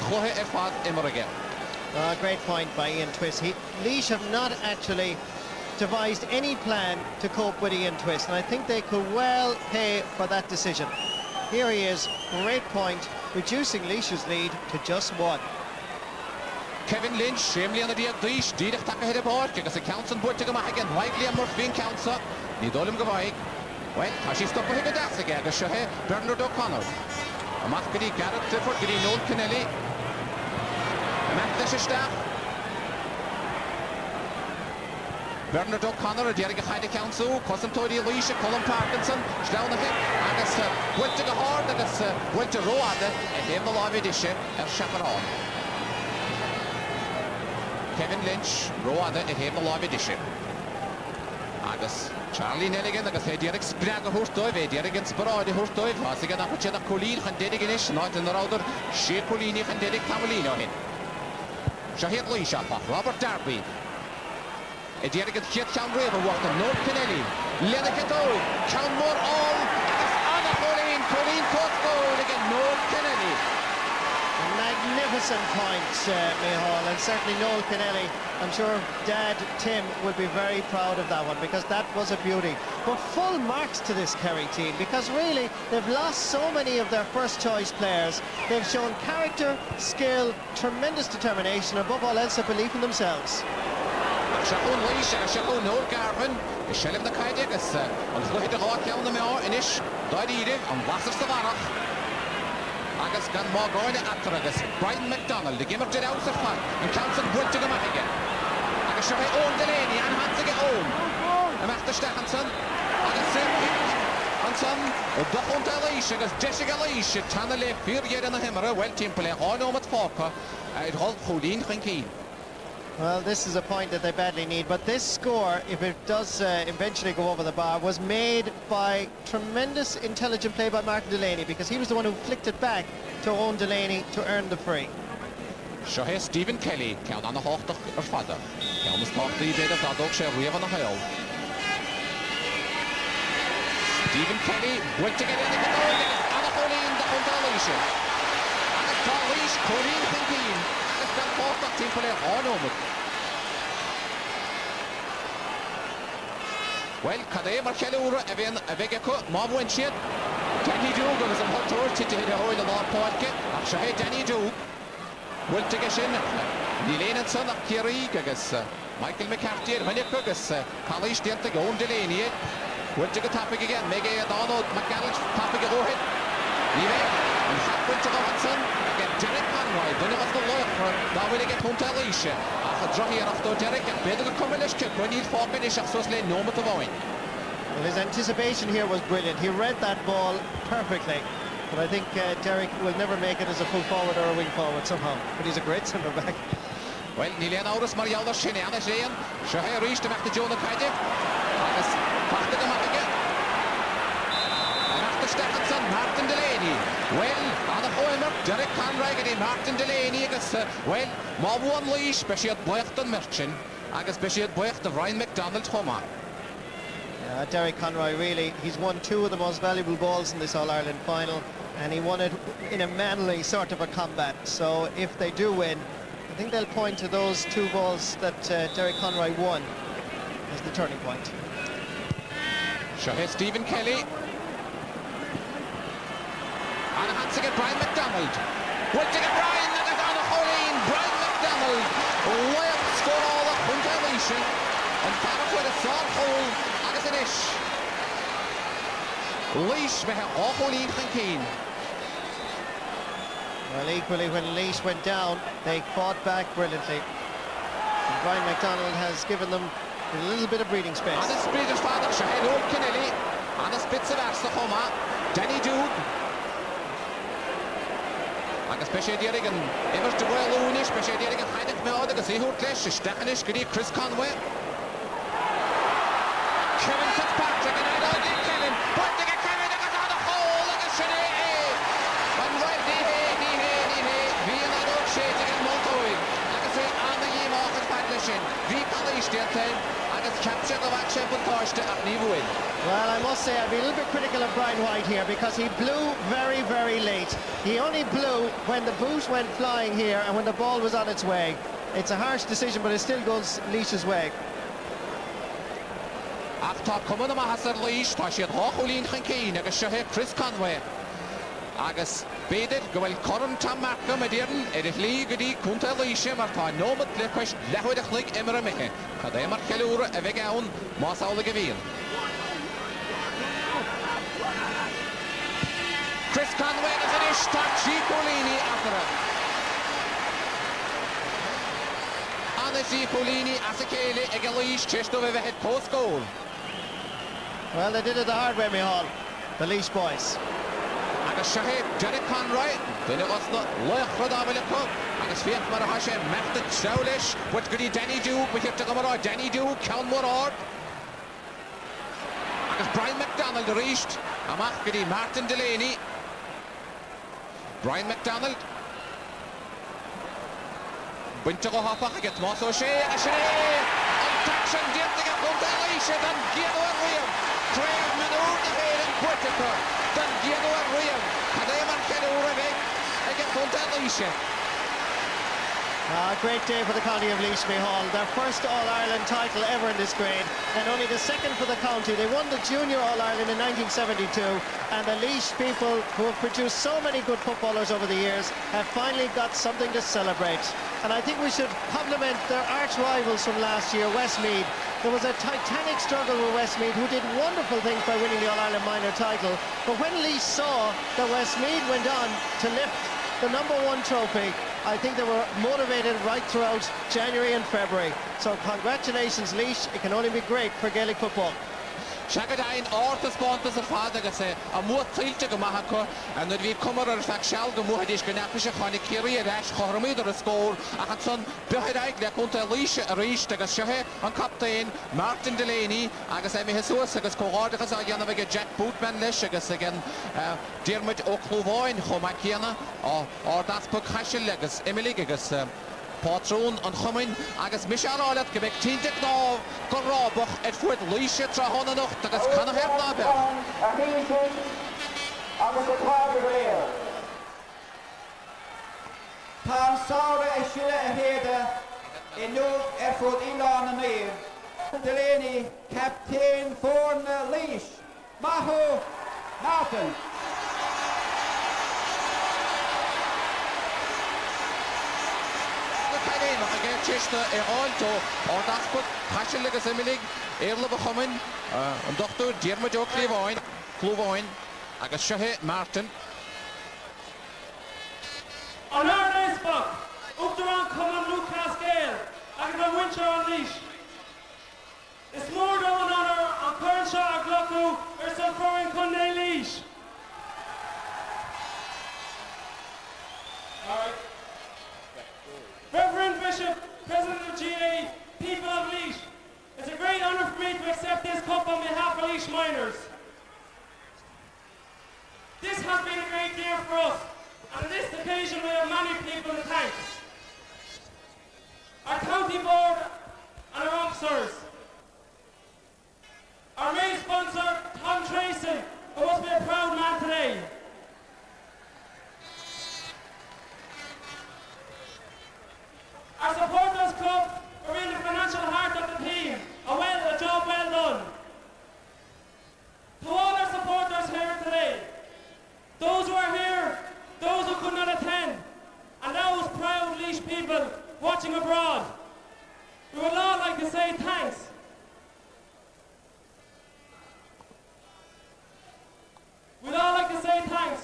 [SPEAKER 2] great point by Ian Twist. Laois have not actually devised any plan to cope with Ian Twist, and I think they could well pay for that decision. Here he is, great point, reducing Laois's lead to just 1.
[SPEAKER 1] Kevin Lynch, Shamley on the Diag Dish, Didach Takahead aboard, because the Council put to go again, Whiteley and Murphy Council, Nidolim Gavai. Well, has she stopped with a dance again? The Shahe, Bernard O'Connor. Matt Giddy, Garrett Clifford, Giddy, Noel Kennelly. Matt Deshestaff. Bernard O'Connor, Derek Heide Council, Cousin Tody Laois, Colin Parkinson, Slown the hip, Agus went to the hard, Agus went to Roada, and him the Laois Dishe, and Chaperon. Kevin Lynch, Roada, and him the Laois Dishe. Agus Charlie Nelligan, agus Derek Sprague Hurtoy, Derek Sprague Hurtoy, Hasigan Apachena Colleen, and Derek Inish, not in the router, Shea Colini, and Derek Tamalino. Shahid Laois, Robert Darby. Derek Hit Count Raver, Walker, Noel Kennelly, Lennocato, Count More all, Anna Colleen Court goal again, Noel Kennelly.
[SPEAKER 2] A magnificent point, Micheál, and certainly Noel Kennelly. I'm sure Dad Tim would be very proud of that one because that was a beauty. But full marks to this Kerry team because really they've lost so many of their first choice players. They've shown character, skill, tremendous determination, above all else a belief in themselves.
[SPEAKER 1] Shahun Laois, Shahun Noel Garvin, Shellim the Kaidegas, on Fluid the Hawk on the Mao, Inish, Diddy, on Vassar Stavarach. Agus gan má gáine atragus Brian McDonald, the game of out of fun, and Council went to go back again. Agus Shahid Owen Delaney, and Hansige Owen. And after Stachanson, Agus Hanson, Duchon Laois, Agus Jessica Laois, Tanale, Fyr in the Hemera, well team play, on at Falka, I'd hold Houdin Krinkin.
[SPEAKER 2] Well, this is a point that they badly need, but this score, if it does eventually go over the bar, was made by tremendous intelligent play by Martin Delaney because he was the one who flicked it back to Owen Delaney to earn the free.
[SPEAKER 1] Shahe Stephen Kelly, count on the Hawk or father. Count the Hawk the bit of the dog share we have on the hill. Stephen Kelly went to get in the goal, Anna Colleen, the Hunter Laois, Colleen thinking. Team play on over. Well, Kadeh Marchelura, Evan Avegako, Mob Winshit, Danny Duke, was a hot torch to hit a hole in the Lord Podcast. Shahe Danny Duke, will take a shin. Delaney and son of Kerry, Michael McCarthy, Mania Cogus, Polish Delta, Owen Delaney, will take a topic again, Mega Donald, McGallagh, topic of Rohit. And half went to Robinson, again, Derek Conroy. Conroy, duna was the Laois, da will get Hunter Laois. Ach drohi after Derek, better come in when he's falling is so slay no to win.
[SPEAKER 2] Well, his anticipation here was brilliant. He read that ball perfectly. But I think Derek will never make it as a full forward or a wing forward somehow. But he's a great centre back.
[SPEAKER 1] Well, Nilian Aurus Mariella Shinny, Anna Shane, Shahay reached him after Jonah Kaidi. Agus Parted him up again. And after Stephenson, Martin Delaney. Well, Anna Hoimer, Derek Conroy, Martin Delaney, agus, well, Ma one Laois, Beshiad Boychton Merchant, agus Beshiad Boycht of Ryan McDonald Homer.
[SPEAKER 2] Derek Conroy, really, he's won 2 of the most valuable balls in this All-Ireland final, and he won it in a manly sort of a combat. So if they do win, I think they'll point to those 2 balls that Derek Conroy won as the turning point.
[SPEAKER 1] Shahay Stephen Kelly. And Hansen get Brian McDonald. Will to get Brian, and it's on a Holeen. Brian McDonald. Well, score all the punctuation. And Farrell with a soft hole. And it's an ish. Laois with an awful lead from Keane.
[SPEAKER 2] Well, equally, when Laois went down, they fought back brilliantly. And Brian McDonald has given them a little bit of breathing space.
[SPEAKER 1] And the speed of father, Shahed O'Kennelly. And the spits of Arsachoma. Danny Duke. Agus Beshed Yerrigan, Evers de Royal-Unish, Beshed Yerrigan, Heineck Meod, agus Ehud Lesh, Stefanish, Giddy, Chris Conway. Kevin Fitzpatrick, and I don't need Kevin, but they get Kevin, they got on the hole, like a Shanae. And right, Vian Adolf Shades again, Montoy. Agus say, on the Yim off and Padlishin. V. Palish, the time, agus capture the back ship and Torsta at Nivuin.
[SPEAKER 2] Well, I must say I'd be a little bit critical of Brian White here because he blew very, very late. He only blew when the boot went flying here and when the ball was on its way. It's a harsh decision, but it still goes Laois's way.
[SPEAKER 1] After coming to Mahasar Laois, she had Hawkholin Hankin, agus Shahay Chris Conway. Agus Bedit, Goel Corum Tam Markham, Ediran, Edith Lee, Goody, Kunta Laois, Marta, Nomad, Lequish, Lehuid, Lig, Emeramiche, Kademar Kelura, Evegaun, Masaula Gavin. Chris Conway is an ish, Tachi Colini after him. Anna Colini, Asakele, Egalish, Chestov, head post goal.
[SPEAKER 2] Well, they did it the hard way, Mihal, the Laois boys.
[SPEAKER 1] Agus Shahay, Derek Conroy, then it was the Laois Rodavilico, agus Fiat Marahashe, Method Saulish, with Goody Danny Duke, we have to come around, Danny Duke, Count Morard. Agus Brian McDonald reached, Amach Goody Martin Delaney. Brian McDonald. Winter go hopper, get Moss O'Shea, Untaction, get the Laois, then Giano and William. Craig Manur, the head and Whittaker. Then Giano and William. Kademar Kelly, again, Laois.
[SPEAKER 2] Great day for the county of Laois, Mihal. Their first All-Ireland title ever in this grade, and only the second for the county. They won the Junior All-Ireland in 1972, and the Laois people, who have produced so many good footballers over the years, have finally got something to celebrate. And I think we should compliment their arch-rivals from last year, Westmeath. There was a titanic struggle with Westmeath, who did wonderful things by winning the All-Ireland minor title. But when Laois saw that Westmeath went on to lift the #1 trophy, I think they were motivated right throughout January and February. So congratulations, Laois. It can only be great for Gaelic football.
[SPEAKER 1] Shagadain ortas pontas fada gase a mo tilte go mahako and we kommer fakshal go mohadish gnapische khani Kerry rash khormid der score a hatson behidaik le konta Laois reached the Shahay and captain Martin Delaney agus emi Jesus agus kogade gas yana vege Jack Bootman lesh agus again Dermot O'Clovoin khomakiana or das po khashel legas Emily agus Patron an Chumin agus Michal Alet gebek tinte knav Korabach et fuet Laois tra honna nacht agus kann het nabe
[SPEAKER 7] Tá saura e sile a héda in nul fuet Ilan an Eir. Delaney, captain for Laois. Mahu Martin.
[SPEAKER 1] Again, Chester, Alto, or that's put Hashel agus Emily, Erla Bachumin, and Dr. Dermot O'Clovoin, agus Shahay Martin.
[SPEAKER 8] On earnest Spot, up the round coming Luke Cascale, I can have Wincher on leash. It's more than an honour on current shot of Glocku versus Foreign Conde leash. Alright. Reverend Bishop, President of GA, people of Laois, it's a great honour for me to accept this cup on behalf of Laois miners. This has been a great year for us, and on this occasion we have many people to thank. Our county board and our officers. Our main sponsor, Tom Tracy, who must be a proud man today. Our supporters club for being the financial heart of the team. A job well done. To all our supporters here today, those who are here, those who could not attend, and those proud Laois people watching abroad, we would all like to say thanks. We'd all like to say thanks.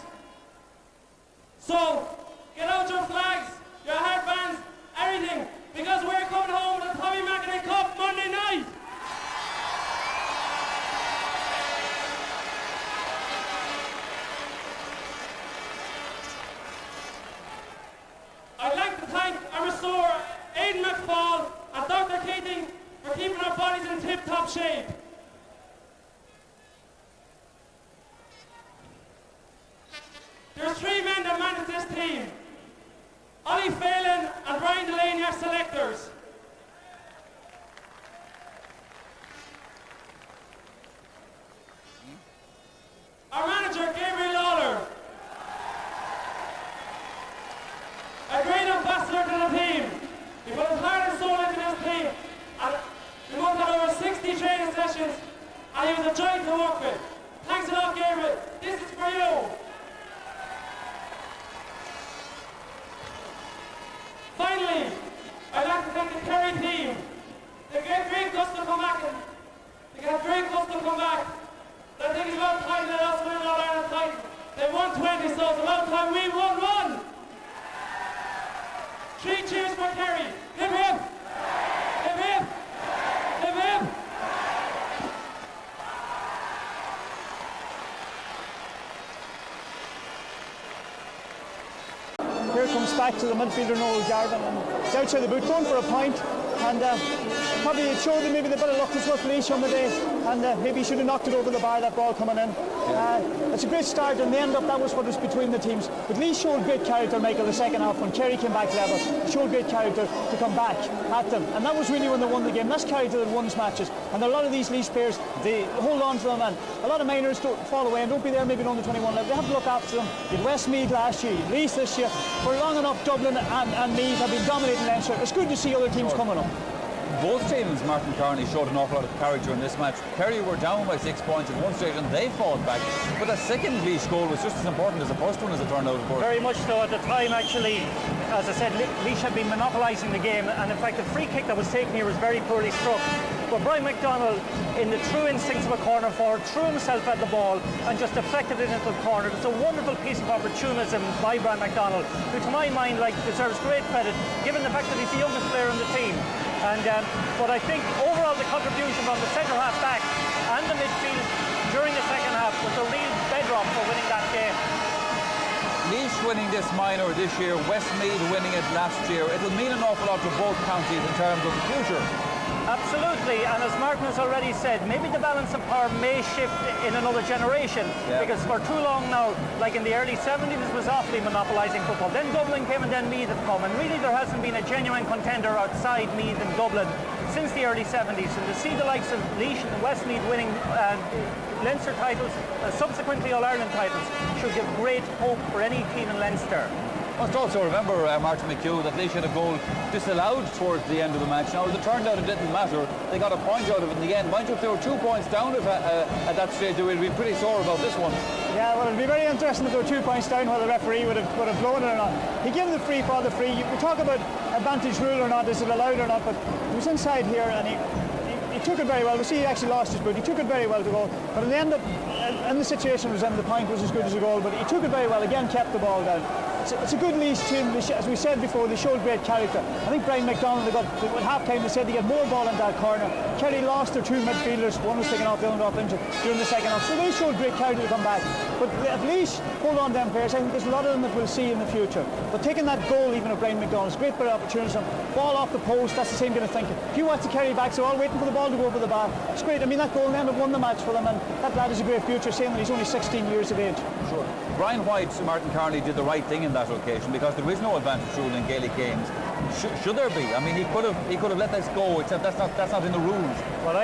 [SPEAKER 8] So, get out your flags, your headbands, everything, because we're coming home with the Tommy McEnany Cup Monday night. I'd like to thank our restorer, Aidan McFall, and Dr. Keating for keeping our bodies in tip-top shape. There's three men that manage this team. Ollie Phelan and Brian Delaney are selectors. Our manager, Gabriel Lawler. A great ambassador to the team. He put his heart and soul into this team. And we must have over 60 training sessions, and he was a joy to work with. Thanks a lot, Gabriel. This is for you. Finally, I'd like to thank the Kerry team. They get great gusto to come back. I think it's about time that us win All Ireland title. They won 20, so it's about time we won one. 3 cheers for Kerry. Hip hip. Hip hip. Hip hip.
[SPEAKER 4] Here comes back to the midfielder Noel Garvin, and he's outside the boot going for a point, and probably it showed him maybe the bit of luck was with Laois on the day, and maybe he should have knocked it over the bar, that ball coming in. It's a great start, and the end up that was what was between the teams. But Laois showed great character, Michael, the second half when Kerry came back level. Showed great character to come back at them, and that was really when they won the game. That's character that wins matches, and a lot of these Laois players, they hold on to them, and a lot of minors don't fall away and don't be there maybe on the 21 level. They have to look after them. You had Westmeath last year, Laois this year. For long enough, Dublin and Meath have been dominating Leinster. It's good to see other teams coming up.
[SPEAKER 5] Both teams, Martin Carney, showed an awful lot of character in this match. Kerry were down by 6 points at one stage and they fought back. But the second Laois goal was just as important as the first one, as it turned out, of course.
[SPEAKER 6] Very much so. At the time, actually, as I said, Laois had been monopolising the game, and in fact the free kick that was taken here was very poorly struck. But Brian McDonald, in the true instincts of a corner forward, threw himself at the ball and just deflected it into the corner. It's a wonderful piece of opportunism by Brian McDonald, who to my mind deserves great credit, given the fact that he's the youngest player in the team. But I think overall the contribution from the centre half back and the midfield during the second half was a real bedrock for winning that game.
[SPEAKER 5] Laois winning this minor this year, Westmeath winning it last year. It'll mean an awful lot to both counties in terms of the future.
[SPEAKER 6] Absolutely, and as Martin has already said, maybe the balance of power may shift in another generation, because for too long now, like in the early 70s, it was awfully monopolising football. Then Dublin came and then Meath have come, and really there hasn't been a genuine contender outside Meath and Dublin since the early 70s. And to see the likes of Laois and Westmeath winning Leinster titles, subsequently All-Ireland titles, should give great hope for any team in Leinster.
[SPEAKER 5] Must also remember, Martin McHugh, that Laois had a goal disallowed towards the end of the match. Now, as it turned out, it didn't matter. They got a point out of it in the end. Mind you, if they were 2 points down at that stage, they would be pretty sore about this one.
[SPEAKER 4] Yeah, well, it'd be very interesting if they were 2 points down, whether the referee would have blown it or not. He gave the free for the free. We talk about advantage rule or not, is it allowed or not, but he was inside here and he took it very well. We see he actually lost his boot. He took it very well to goal. But in the end, in the situation was in, the point was as good as a goal, but he took it very well, again kept the ball down. it's a good Laois team. As we said before, they showed great character. I think Brian McDonald, at half-time, they said they get more ball in that corner. Kerry lost their two midfielders. One was taken off, the other off injured during the second half. So they showed great character to come back. But at least hold on to them players. I think there's a lot of them that we'll see in the future. But taking that goal, even of Brian McDonald's, great bit of opportunity. Ball off the post, that's the same kind of thinking. If you watch the Kerry backs, they're all waiting for the ball to go over the bar. It's great. I mean, that goal then have won the match for them, and that lad is a great future, saying that he's only 16 years of age.
[SPEAKER 5] Sure. Brian White, Martin Carney did the right thing in that occasion because there is no advantage rule in Gaelic games. Should there be? I mean, he could have let this go, except that's not in the rules.
[SPEAKER 6] Well,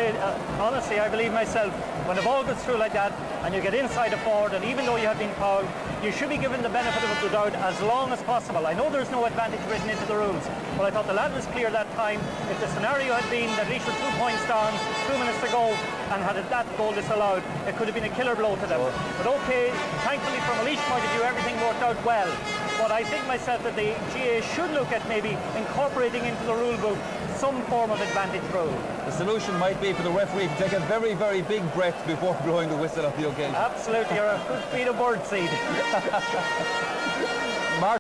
[SPEAKER 6] honestly, I believe myself, when the ball goes through like that and you get inside a forward, and even though you have been fouled, you should be given the benefit of the doubt as long as possible. I know there's no advantage written into the rules, but I thought the lad was clear that time. If the scenario had been that Laois were 2 points down, 2 minutes to go, and had that goal disallowed, it could have been a killer blow to them. But okay, thankfully from a Laois point of view, everything worked out well. But I think myself that the GA should look at maybe incorporating into the rule book some form of advantage rule.
[SPEAKER 5] The solution might be for the referee to take a very, very big breath before blowing the whistle of the occasion.
[SPEAKER 6] Absolutely, you're a good feed of bird seed.